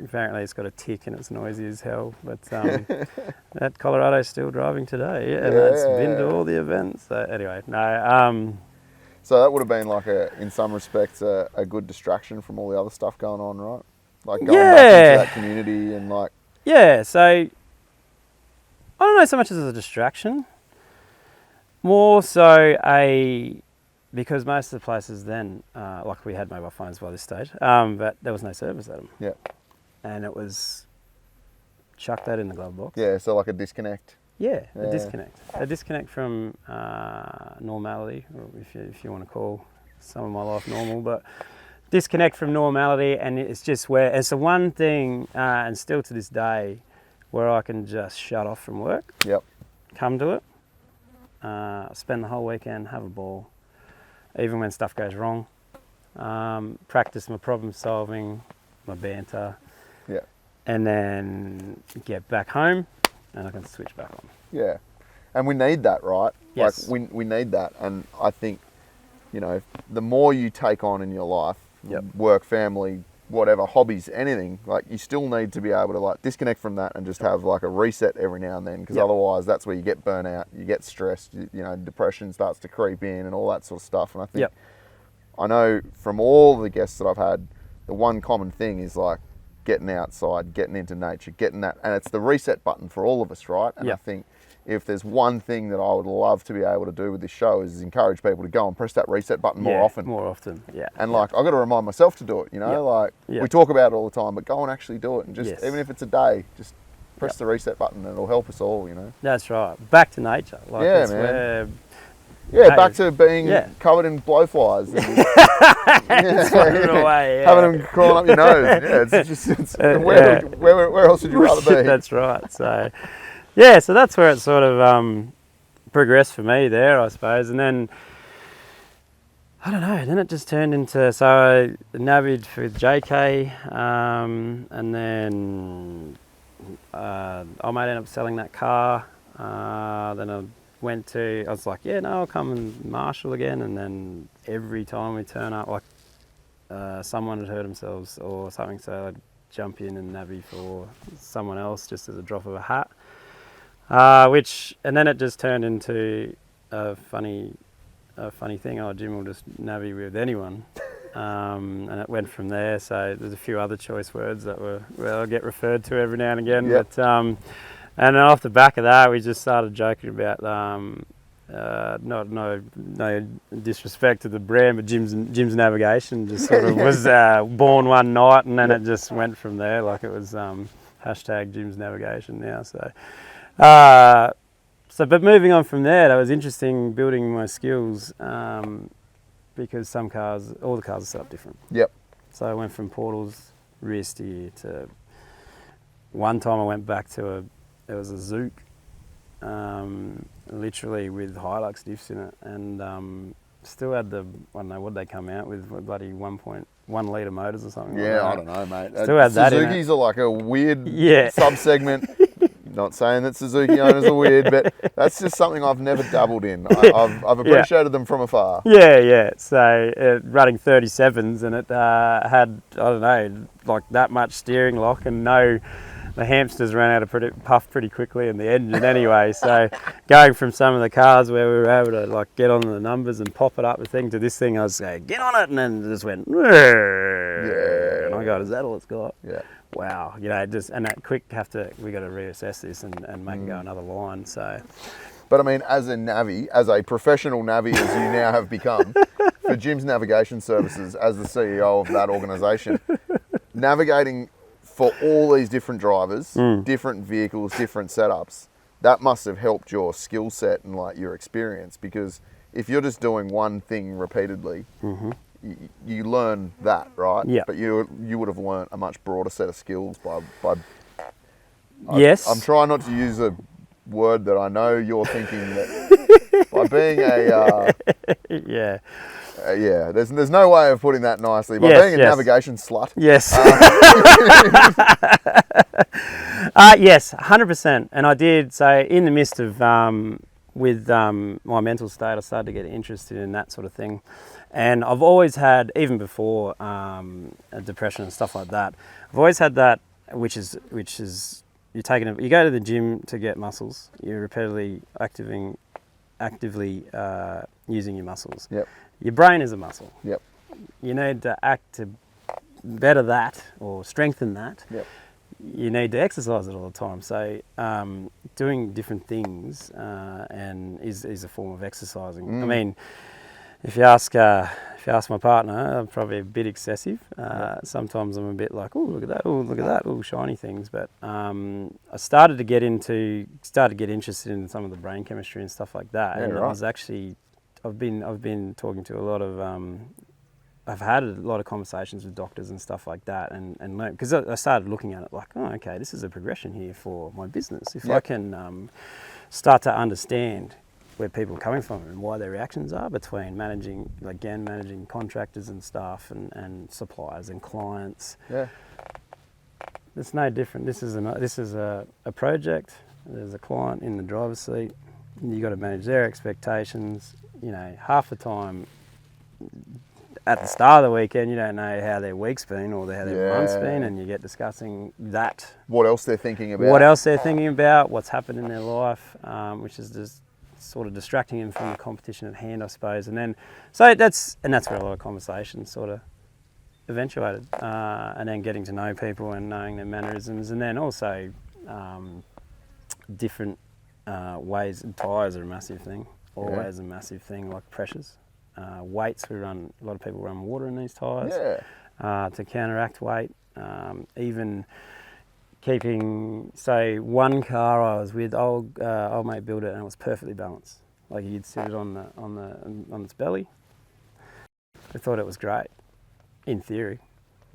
Apparently it's got a tick and it's noisy as hell, but that Colorado's still driving today, and that's been to all the events. So anyway, no. So that would have been like in some respects, a good distraction from all the other stuff going on, right? Like going back into that community and like... Yeah, so I don't know so much as a distraction, more so because most of the places then, like we had mobile phones by this stage, but there was no service at them. Yeah. And it was, chuck that in the glove box. Yeah, so like a disconnect. Yeah, a disconnect. A disconnect from normality, or if you want to call some of my life normal, but disconnect from normality, and it's just where, it's the one thing, and still to this day, where I can just shut off from work. Yep. Come to it, spend the whole weekend, have a ball, even when stuff goes wrong, practice my problem solving, my banter, and then get back home and I can switch back on. Yeah, and we need that, right? Yes. Like we need that, and I think, the more you take on in your life, work, family, whatever, hobbies, anything, like you still need to be able to like disconnect from that and just have like a reset every now and then, because otherwise that's where you get burnout, you get stressed, depression starts to creep in and all that sort of stuff. And I think, I know from all the guests that I've had, the one common thing is like getting outside, getting into nature, getting that, and it's the reset button for all of us, right? And I think if there's one thing that I would love to be able to do with this show is encourage people to go and press that reset button more often. More often, And like, I've got to remind myself to do it, like we talk about it all the time, but go and actually do it. And just, even if it's a day, just press the reset button and it'll help us all, That's right. Back to nature. Like yeah, that's man. Back to being covered in blowflies. And, having them crawling up your nose. Where else would you rather be? That's right. So, so that's where it sort of progressed for me there, I suppose. And then, I don't know, then it just turned into, so I navied with JK, and then I might end up selling that car. Then I I was like, yeah, no, I'll come and marshal again. And then every time we turn up, like someone had hurt themselves or something, so I'd jump in and navvy for someone else just as a drop of a hat. And then it just turned into a funny thing. Oh, Jim will just navvy with anyone. And it went from there. So there's a few other choice words that I'll get referred to every now and again. Yep. But and then off the back of that, we just started joking about no disrespect to the brand, but Jim's Navigation just sort of was born one night, and then it just went from there. Like it was hashtag Jim's Navigation now. But moving on from there, that was interesting building my skills. Because all the cars are set up different. Yep. So I went from portals, rear steer to, one time I went back to there was a Zook, literally with Hilux diffs in it, and still had I don't know what they come out with, bloody 1.1 litre motors or something. Yeah, like I don't know, mate. Still had that in it. Suzukis are like a weird Yeah. sub-segment. Not saying that Suzuki owners are weird, but that's just something I've never dabbled in. I've appreciated them from afar. Yeah. So running 37s, and it had, I don't know, like that much steering lock, and the hamsters ran out of puff pretty quickly in the engine anyway. So going from some of the cars where we were able to like get on the numbers and pop it up the thing to this thing, I was saying, get on it, and then it just went, yeah. And I go, is that all it's got? Yeah. Wow, and that quick we got to reassess this and make it go another line. So, but I mean, as a professional navvy as you now have become, for Jim's Navigation Services, as the CEO of that organisation, navigating for all these different drivers, different vehicles, different setups, that must have helped your skill set and like your experience, because if you're just doing one thing repeatedly. You learn that, right? Yeah. But you would have learned a much broader set of skills by yes. I'm trying not to use a word that I know you're thinking that by being there's no way of putting that nicely. By being a navigation slut. Yes. Yes, 100%. And I did. So in the midst of with my mental state, I started to get interested in that sort of thing. And I've always had, even before depression and stuff like that, I've always had that, which is you go to the gym to get muscles. You're repeatedly actively using your muscles. Yep. Your brain is a muscle. Yep. You need to act to better that or strengthen that. Yep. You need to exercise it all the time. So doing different things and is a form of exercising. I mean, if you ask my partner, I'm probably a bit excessive. Sometimes I'm a bit like, oh, look at that, oh, shiny things. But I started to get interested in some of the brain chemistry and stuff like that. Yeah, and right. I've been talking to a lot of, I've had a lot of conversations with doctors and stuff like that, and learn, because I started looking at it like, oh, okay, this is a progression here for my business. If I can start to understand where people are coming from and why their reactions are between managing contractors and staff and suppliers and clients. Yeah. It's no different. This is a project. There's a client in the driver's seat. You got to manage their expectations. You know, half the time at the start of the weekend, you don't know how their week's been or how their month's been, and you get discussing that. What else they're thinking about. What's happened in their life, which is just sort of distracting them from the competition at hand, I suppose. And then, that's where a lot of conversations sort of eventuated, and then getting to know people and knowing their mannerisms, and then also different ways. Tyres are a massive thing, always a massive thing, like pressures. Weights, a lot of people run water in these tyres to counteract weight. Even keeping, say, one car I was with, old mate built it and it was perfectly balanced. Like you'd sit it on its belly. I thought it was great, in theory.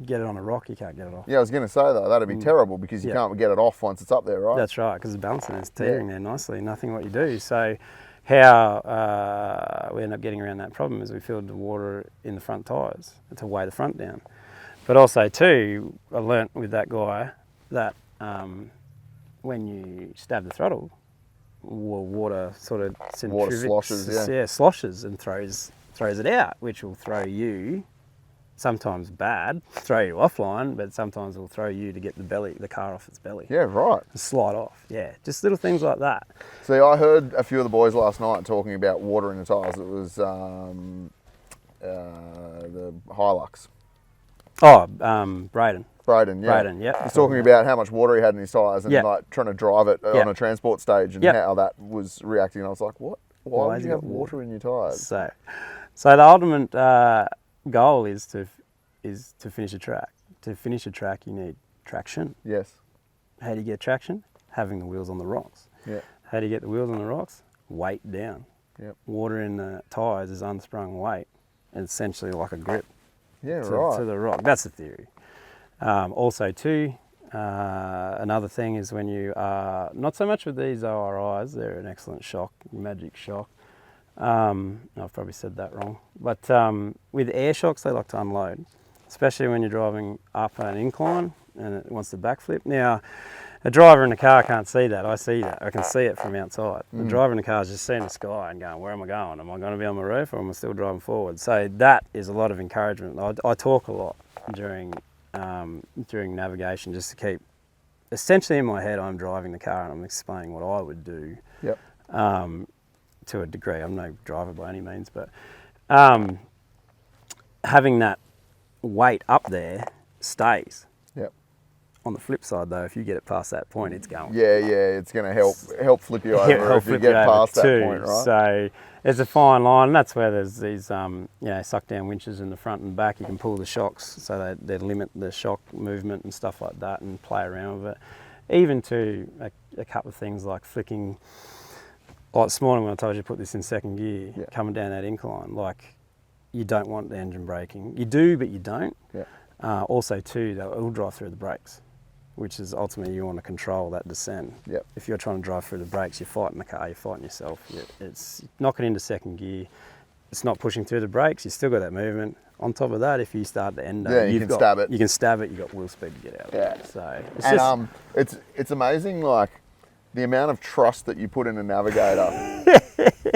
Get it on a rock, you can't get it off. Yeah, I was going to say though, that'd be terrible because you can't get it off once it's up there, right? That's right, because it's balancing, it's tearing there nicely, nothing what you do. So how we end up getting around that problem is we filled the water in the front tyres to weigh the front down. But also too, I learnt with that guy that when you stab the throttle, water sort of Water sloshes, yeah. sloshes and throws it out, which will throw you, sometimes bad, throw you offline, but sometimes will throw you to get the car off its belly. Yeah, right. And slide off, yeah. Just little things like that. See, I heard a few of the boys last night talking about water in the tyres. It was the Hilux. Oh, Braden. Braden, yeah. Braden, yeah. He's talking about how much water he had in his tyres and like trying to drive it on a transport stage and how that was reacting. And I was like, what? Why would you have water in your tyres? So the ultimate goal is to finish a track. To finish a track, you need traction. Yes. How do you get traction? Having the wheels on the rocks. Yeah. How do you get the wheels on the rocks? Weight down. Yep. Water in the tyres is unsprung weight. It's essentially like a grip to the rock. That's the theory. Also too, another thing is when you are, not so much with these ORIs, they're an excellent shock, magic shock. I've probably said that wrong. But with air shocks, they like to unload, especially when you're driving up an incline and it wants to backflip. Now, a driver in the car can't see that. I see that. I can see it from outside. The driver in the car is just seeing the sky and going, where am I going? Am I going to be on my roof or am I still driving forward? So that is a lot of encouragement. I talk a lot during navigation just to keep, essentially in my head, I'm driving the car and I'm explaining what I would do. Yep. To a degree. I'm no driver by any means, but having that weight up there stays. Yep. On the flip side, though, if you get it past that point, it's going. Yeah, it's going to help flip you over if you get past that point, right? So there's a fine line, and that's where there's these suck down winches in the front and back. You can pull the shocks so they limit the shock movement and stuff like that, and play around with it. Even to a couple of things like flicking. Like this morning when I told you to put this in second gear, coming down that incline, like you don't want the engine braking. You do, but you don't. Yeah. Also too, it will drive through the brakes, which is ultimately you want to control that descent. Yep. If you're trying to drive through the brakes, you're fighting the car, you're fighting yourself. It's knocking into second gear. It's not pushing through the brakes. You still got that movement. On top of that, if you start to end you can stab it. You can stab it. You've got wheel speed to get out of it. So it's amazing, like the amount of trust that you put in a navigator.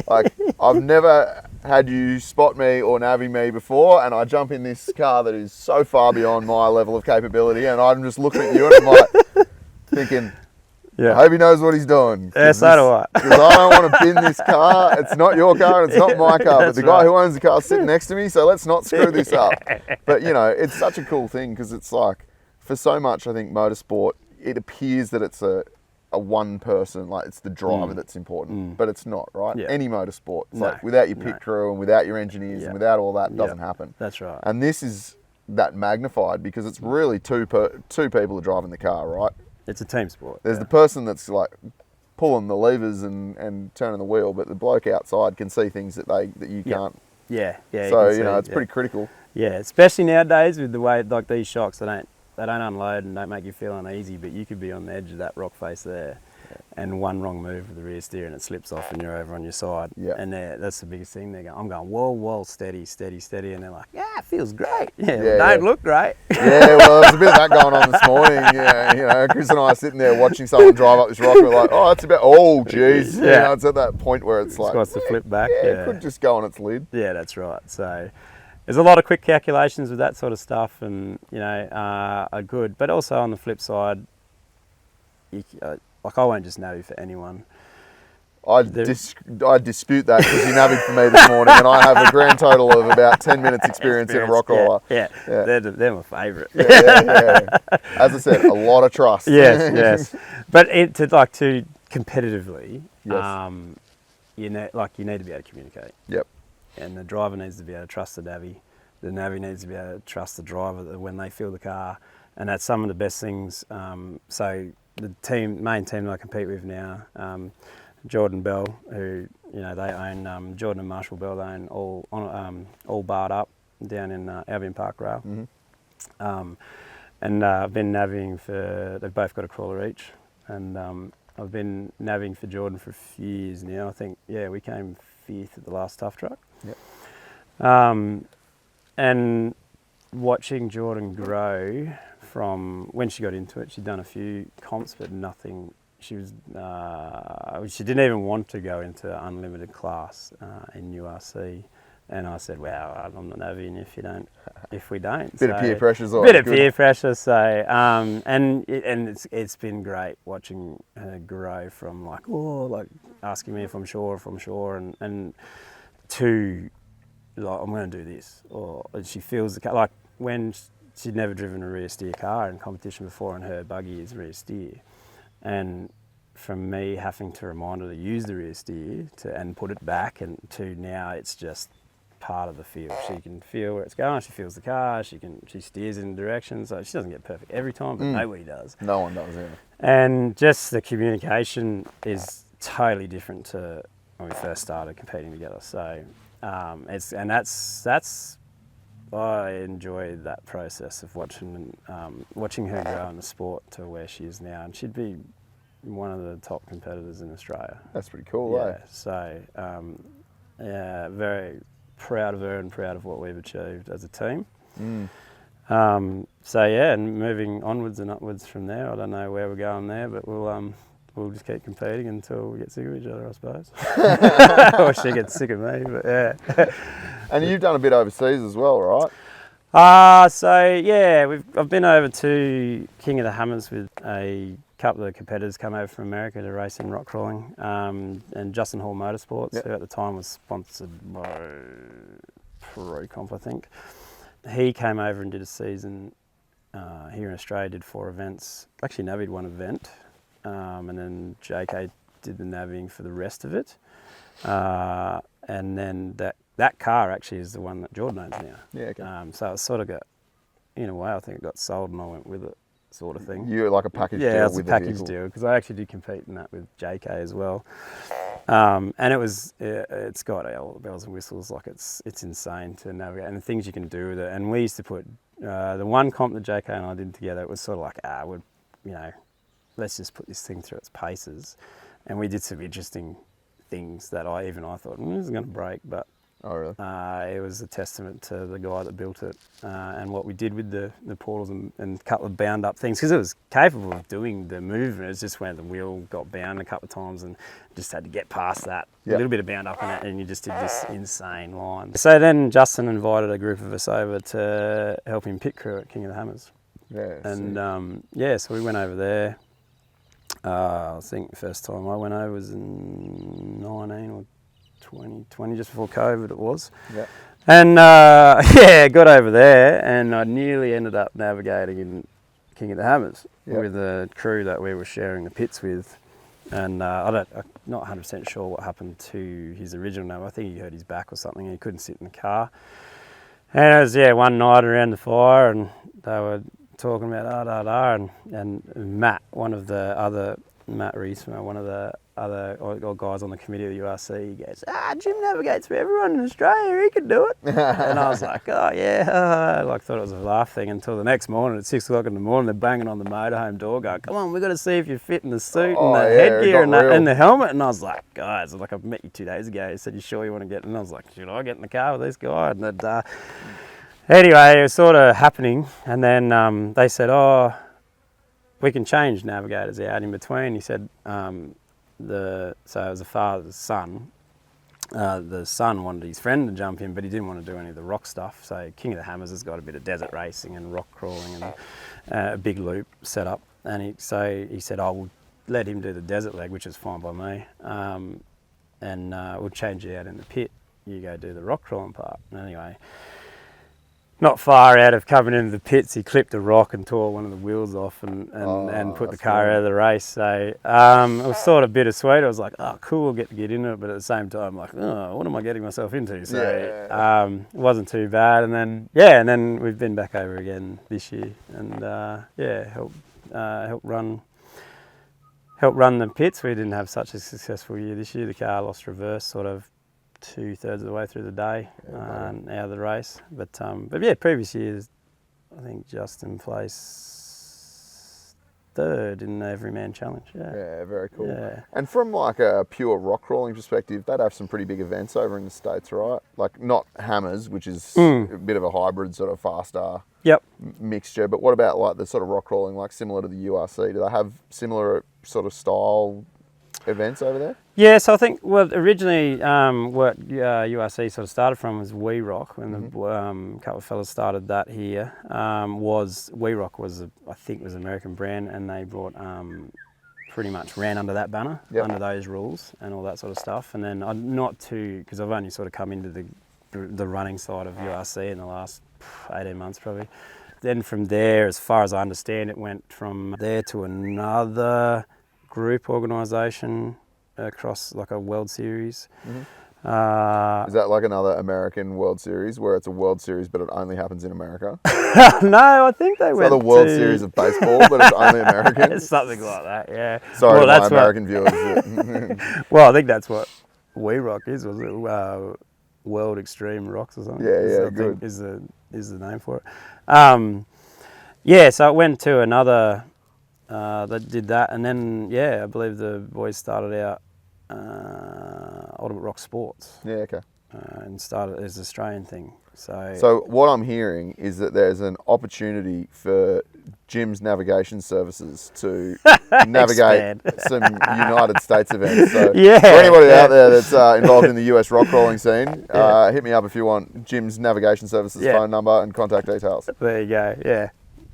Like, I've never had you spot me or navi me before, and I jump in this car that is so far beyond my level of capability, and I'm just looking at you and I'm like thinking, I hope he knows what he's doing. Yeah, so do I. Because I don't want to bin this car. It's not your car and it's not my car, but the guy who owns the car is sitting next to me, so let's not screw this up. But, it's such a cool thing because it's like, for so much, I think, motorsport, it appears that it's a one person, like it's the driver that's important, but it's not, right? Yeah. Any motorsport, it's like without your pit crew and without your engineers and without all that, it doesn't happen. That's right. And this is that magnified because it's really two people are driving the car, right? It's a team sport. There's the person that's like pulling the levers and turning the wheel, but the bloke outside can see things that you can't. Yeah. So it's pretty critical. Yeah, especially nowadays with the way like these shocks, they don't unload and don't make you feel uneasy, but you could be on the edge of that rock face there and one wrong move with the rear steer and it slips off and you're over on your side. Yeah. And that's the biggest thing. I'm going, whoa, steady. And they're like, it feels great. Look great. Yeah, well, there's a bit of that going on this morning. Yeah, Chris and I are sitting there watching someone drive up this rock and we're like, that's geez. It's at that point where it's like, wants to flip back. It could just go on its lid. Yeah, that's right. So there's a lot of quick calculations with that sort of stuff, and are good. But also on the flip side, I won't just navi for anyone. I dispute that because you navied for me this morning, and I have a grand total of about 10 minutes experience in a rock roller. Yeah. They're my favourite. Yeah. As I said, a lot of trust. Yes. But to competitively, you need to be able to communicate. Yep. And the driver needs to be able to trust the navi. The navi needs to be able to trust the driver when they feel the car. And that's some of the best things. So the main team that I compete with now, Jordan Bell, who they own, Jordan and Marshall Bell, they own all barred up down in Albion Park Rail. Mm-hmm. And I've been naviing they've both got a crawler each. And I've been naviing for Jordan for a few years now. I think, we came 5th at the last Tuff Truck. Yep. And watching Jordan grow from when she got into it, she'd done a few comps, but nothing she didn't even want to go into unlimited class in URC. And I said, "Wow, I'm not Navian if we don't." Bit of peer pressure as well. Bit of peer pressure. So, and it's been great watching her grow from like asking me if I'm sure, and to like I'm going to do this, or she feels the car. Like when she'd never driven a rear steer car in competition before, and her buggy is rear steer, and from me having to remind her to use the rear steer and put it back, and to now it's just part of the feel. She can feel where it's going. She feels the car. She steers in the direction. So she doesn't get perfect every time, but nobody does. No one does, yeah. And just the communication is totally different to when we first started competing together. So that's I enjoy that process of watching her grow in the sport to where she is now, and she'd be one of the top competitors in Australia. That's pretty cool, yeah. So very proud of her and proud of what we've achieved as a team. So yeah, and moving onwards and upwards from there. I don't know where we're going there, but we'll just keep competing until we get sick of each other, I suppose. Or she gets sick of me, but yeah. And you've done a bit overseas as well, right? So yeah, I've been over to King of the Hammers with a couple of competitors come over from America to race in rock crawling, and Justin Hall Motorsports, who at the time was sponsored by ProComp, I think. He came over and did a season here in Australia, did 4 events. Actually navied 1 event, and then JK did the naviing for the rest of it. And then that car actually is the one that Jordan owns now. Yeah, okay. So it sort of got, in a way, I think it got sold and I went with it, sort of thing. You're like a package deal with with a package the deal, because I actually did compete in that with JK as well. And it's got all the bells and whistles, like it's insane to navigate, and the things you can do with it. And we used to put the one comp that JK and I did together, it was sort of like, let's just put this thing through its paces. And we did some interesting things that I thought, this is going to break, but Oh, really? It was a testament to the guy that built it, and what we did with the portals and a couple of bound up things, because it was capable of doing the movement. It's just when the wheel got bound a couple of times and just had to get past that. A little bit of bound up in it, and you just did this insane line. So then Justin invited a group of us over to help him pit crew at King of the Hammers. Yeah. And so we went over there. I think the first time I went over was in 19 or 2020, just before COVID it was. Yeah. And got over there, and I nearly ended up navigating in King of the Hammers with a crew that we were sharing the pits with. And I'm not 100% sure what happened to his original nav. I think he hurt his back or something and he couldn't sit in the car. And it was one night around the fire, and they were talking about and Matt, Matt Reesmer, one of the other guys on the committee of the URC, he goes, Jim navigates for everyone in Australia, he could do it. And I was like, oh yeah, thought it was a laugh thing, until the next morning at 6 o'clock in the morning, they're banging on the motorhome door going, come on, we've got to see if you're fit in the suit and the headgear and the helmet. And I was like, guys, I've met you 2 days ago, you said, you sure you want to get in? And I was like, should I get in the car with this guy? And anyway, it was sort of happening, and then they said, we can change navigators out in between. He said, so it was a father's son. The son wanted his friend to jump in, but he didn't want to do any of the rock stuff. So King of the Hammers has got a bit of desert racing and rock crawling and a big loop set up. And he said, we'll let him do the desert leg, which is fine by me. And we'll change you out in the pit. You go do the rock crawling part. Anyway, not far out of coming into the pits, he clipped a rock and tore one of the wheels off and put the car out of the race. So it was sort of bittersweet. I was like, cool, get into it, but at the same time, like, what am I getting myself into? So it wasn't too bad. And then we've been back over again this year, and help run the pits. We didn't have such a successful year this year. The car lost reverse sort of 2/3 of the way through the day out of the race, but previous years I think Justin placed third in the Everyman Challenge. Yeah. Yeah, very cool. Yeah. And from like a pure rock crawling perspective, they'd have some pretty big events over in the States, right? Like not Hammers, which is a bit of a hybrid sort of faster Yep. mixture, but what about like the sort of rock crawling, like similar to the URC? Do they have similar sort of style events over there? Yeah, so I think originally what URC sort of started from was WeRock, when the couple of fellas started that here. Was WeRock was I think was an American brand, and they brought pretty much ran under that banner, under those rules and all that sort of stuff. And then because I've only sort of come into the running side of URC in the last 18 months probably. Then from there, as far as I understand, it went from there to another group organisation across like a World Series. Is that like another American World Series where it's a World Series but it only happens in America? No, I think they went to... It's like the World Series of baseball but it's only American? It's something like that, yeah. Sorry, my American viewers. Well, I think that's what WeRock is, was it? World Extreme Rocks or something? Yeah, I good. think is the name for it. Yeah, so it went to another... that did that, and then I believe the boys started out Ultimate Rock Sports. Yeah, okay. And started as an Australian thing. So what I'm hearing is that there's an opportunity for Jim's navigation services to navigate some United States events. So for anybody out there that's involved in the US rock crawling scene, hit me up if you want Jim's navigation services phone number and contact details. There you go. Yeah.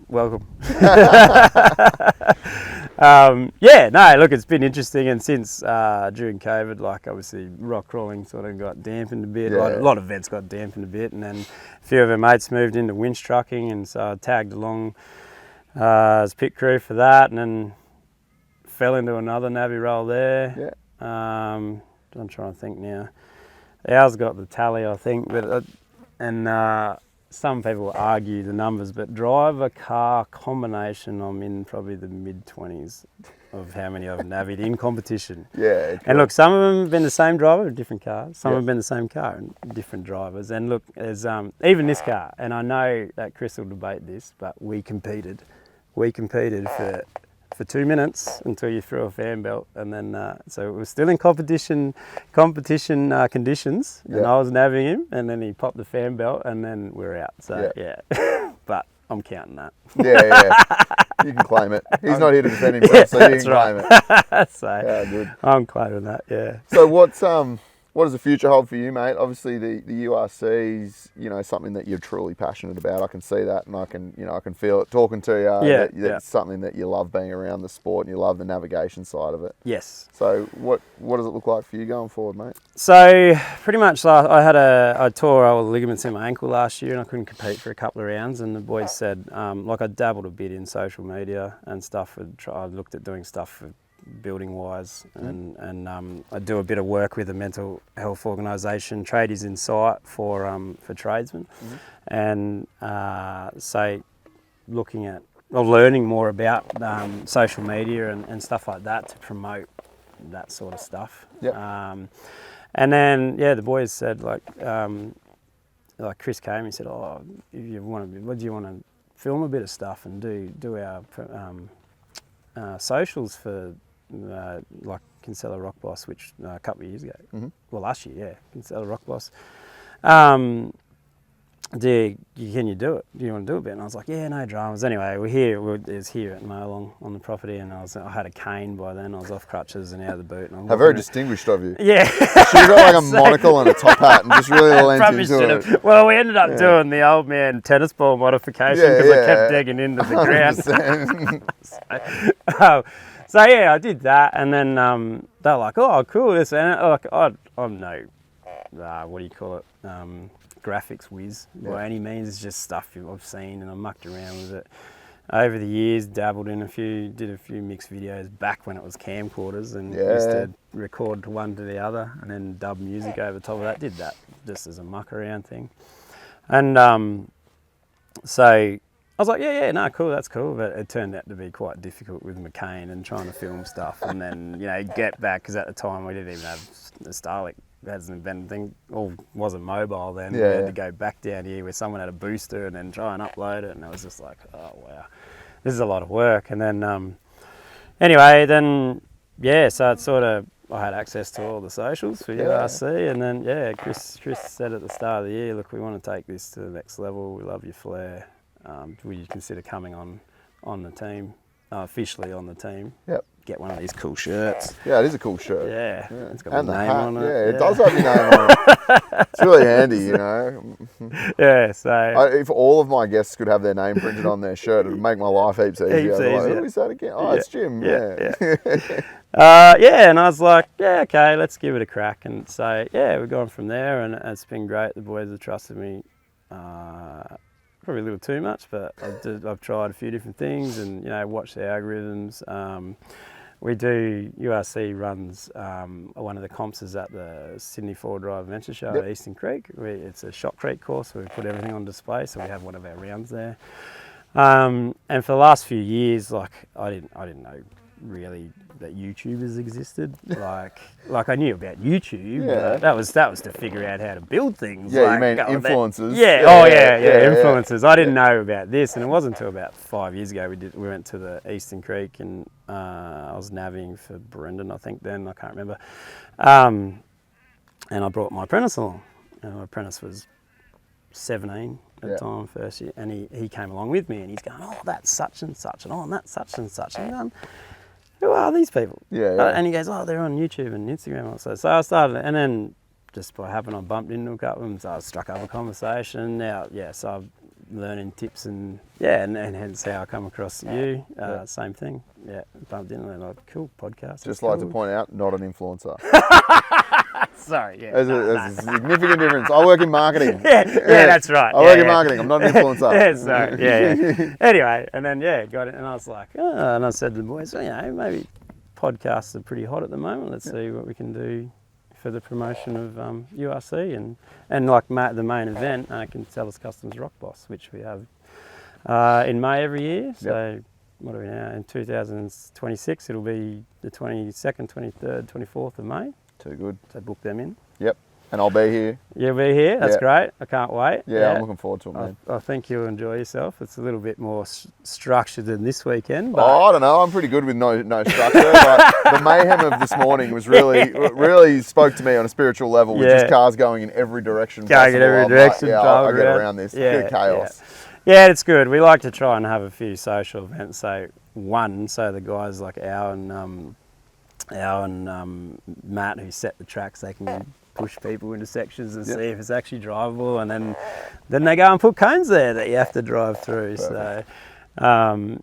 Welcome. Look, it's been interesting, and since during COVID, like obviously rock crawling sort of got dampened a bit. A lot of events got dampened a bit, and then a few of our mates moved into winch trucking, and so I tagged along as pit crew for that, and then fell into another navvy roll there. I'm trying to think now. Ours got the tally, I think, but some people argue the numbers, but driver car combination, I'm in probably the mid-20s of how many I've navied in competition. Yeah. Cool. And look, some of them have been the same driver, different cars. Some have been the same car and different drivers. And look, there's even this car, and I know that Chris will debate this, but we competed. We competed for 2 minutes until you threw a fan belt, and then so it was still in competition conditions, and I was naviing him, and then he popped the fan belt, and then we're out. So but I'm counting that. You can claim it. He's not here to defend himself, so you can claim it. So good. I'm claiming that. Yeah. So what does the future hold for you, mate? Obviously, the URC's something that you're truly passionate about. I can see that, and I can feel it talking to you. It's something that you love being around the sport, and you love the navigation side of it. Yes. So what does it look like for you going forward, mate? So pretty much, I tore all the ligaments in my ankle last year, and I couldn't compete for a couple of rounds. And the boys said, I dabbled a bit in social media and stuff. I looked at doing stuff for building wise, and I do a bit of work with a mental health organisation, Tradies in Sight, for tradesmen, and so looking at learning more about social media and stuff like that to promote that sort of stuff. And then the boys said like Chris came and said, if you want to, do you want to film a bit of stuff and do our socials for like Kinsella Rock Boss, which a couple of years ago, well last year, Kinsella Rock Boss. Can you do it? Do you want to do a bit? And I was like, no dramas. Anyway, it was here at Molong on the property, and I had a cane by then. I was off crutches and out of the boot. And How very distinguished of you. Yeah. Should have got like a monocle and a top hat and just really lent into it. Well, we ended up doing the old man tennis ball modification because I kept digging into the ground. So I did that, and then they're like, "Oh, cool!" This and I'm no, what do you call it? Graphics whiz by any means. It's just stuff I've seen, and I mucked around with it over the years. Dabbled in did a few mixed videos back when it was camcorders, and used to record one to the other, and then dub music over top of that. Did that just as a muck around thing, and so. I was like, no, cool, that's cool. But it turned out to be quite difficult with McCain and trying to film stuff and then, get back, because at the time we didn't even have the Starlink, hasn't been thing, or wasn't mobile then. We had to go back down here where someone had a booster and then try and upload it. And it was just like, oh, wow, this is a lot of work. And then anyway, then yeah, so it's sort of I had access to all the socials for URC, and then Chris said at the start of the year, look, we want to take this to the next level. We love your flair. Will you consider coming on the team, officially on the team? Yep. Get one of these cool shirts. Yeah, it is a cool shirt. Yeah, it's got And my the name hat. on it. Yeah, it does have your name on it. It's really handy, you know. Yeah, so If all of my guests could have their name printed on their shirt, it would make my life heaps easier. Heaps Like, easier. who is that again? Oh, it's Jim. Yeah. and I was like, yeah, okay, let's give it a crack. And so, yeah, we've gone from there, and it's been great. The boys have trusted me probably a little too much, but I've tried a few different things and, you know, watched the algorithms. URC runs one of the comps is at the Sydney 4-Drive Adventure Show at Eastern Creek. It's a shot creek course where we put everything on display, so we have one of our rounds there. And for the last few years, like I didn't know really that YouTubers existed. Like I knew about YouTube, but that was to figure out how to build things. Yeah, like, you mean influencers? Influencers. I didn't know about this, and it wasn't until about 5 years ago we went to the Eastern Creek, and I was navvying for Brendan, I think then, I can't remember. And I brought my apprentice along. My apprentice was 17 at the time, first year, and he came along with me, and he's going, oh, that's such and such, and oh, and that's such and such. And I'm going, who are these people? And he goes, oh, they're on YouTube and Instagram also. So I started, and then just by happen, I bumped into a couple of them, so I struck up a conversation. Now, so I'm learning tips and hence how I come across you. Same thing. Yeah, bumped into them, like, cool podcast. Just like to point out, not an influencer. Sorry, There's a significant difference. I work in marketing. That's right. I work in marketing. I'm not an influencer. Sorry. Anyway, and then got it, and I was like, and I said to the boys, well, you know, maybe podcasts are pretty hot at the moment. Let's see what we can do for the promotion of URC and like the main event, Kinsella's Customs Rock Boss, which we have in May every year. So what are we now? In 2026, it'll be the 22nd, 23rd, 24th of May. Too good. So book them in. Yep. And I'll be here. You'll be here. That's great. I can't wait. Yeah, I'm looking forward to it, man. I think you'll enjoy yourself. It's a little bit more structured than this weekend. But I don't know. I'm pretty good with no structure. But the mayhem of this morning was really spoke to me on a spiritual level with just cars going in every direction. Going in every direction. I'll get around this. Bit of chaos. Yeah, it's good. We like to try and have a few social events. So the guys like Al and Matt who set the tracks, they can push people into sections and see if it's actually drivable, and then they go and put cones there that you have to drive through. Perfect. So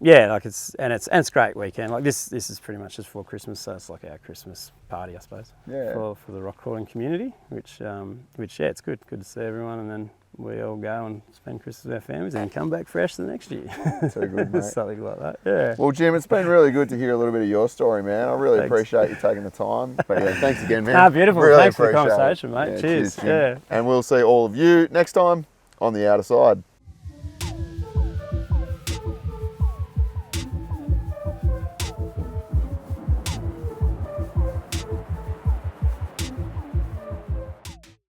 it's great weekend. Like this is pretty much just for Christmas, so it's like our Christmas party, I suppose. For the rock crawling community, which it's good to see everyone, and then we all go and spend Christmas with our families and come back fresh the next year. Too good, mate. Something like that. Yeah. Well, Jim, it's been really good to hear a little bit of your story, man. I really appreciate you taking the time. But yeah, thanks again, man. Beautiful. Really thanks for the conversation, mate. Cheers. And we'll see all of you next time on the outer side.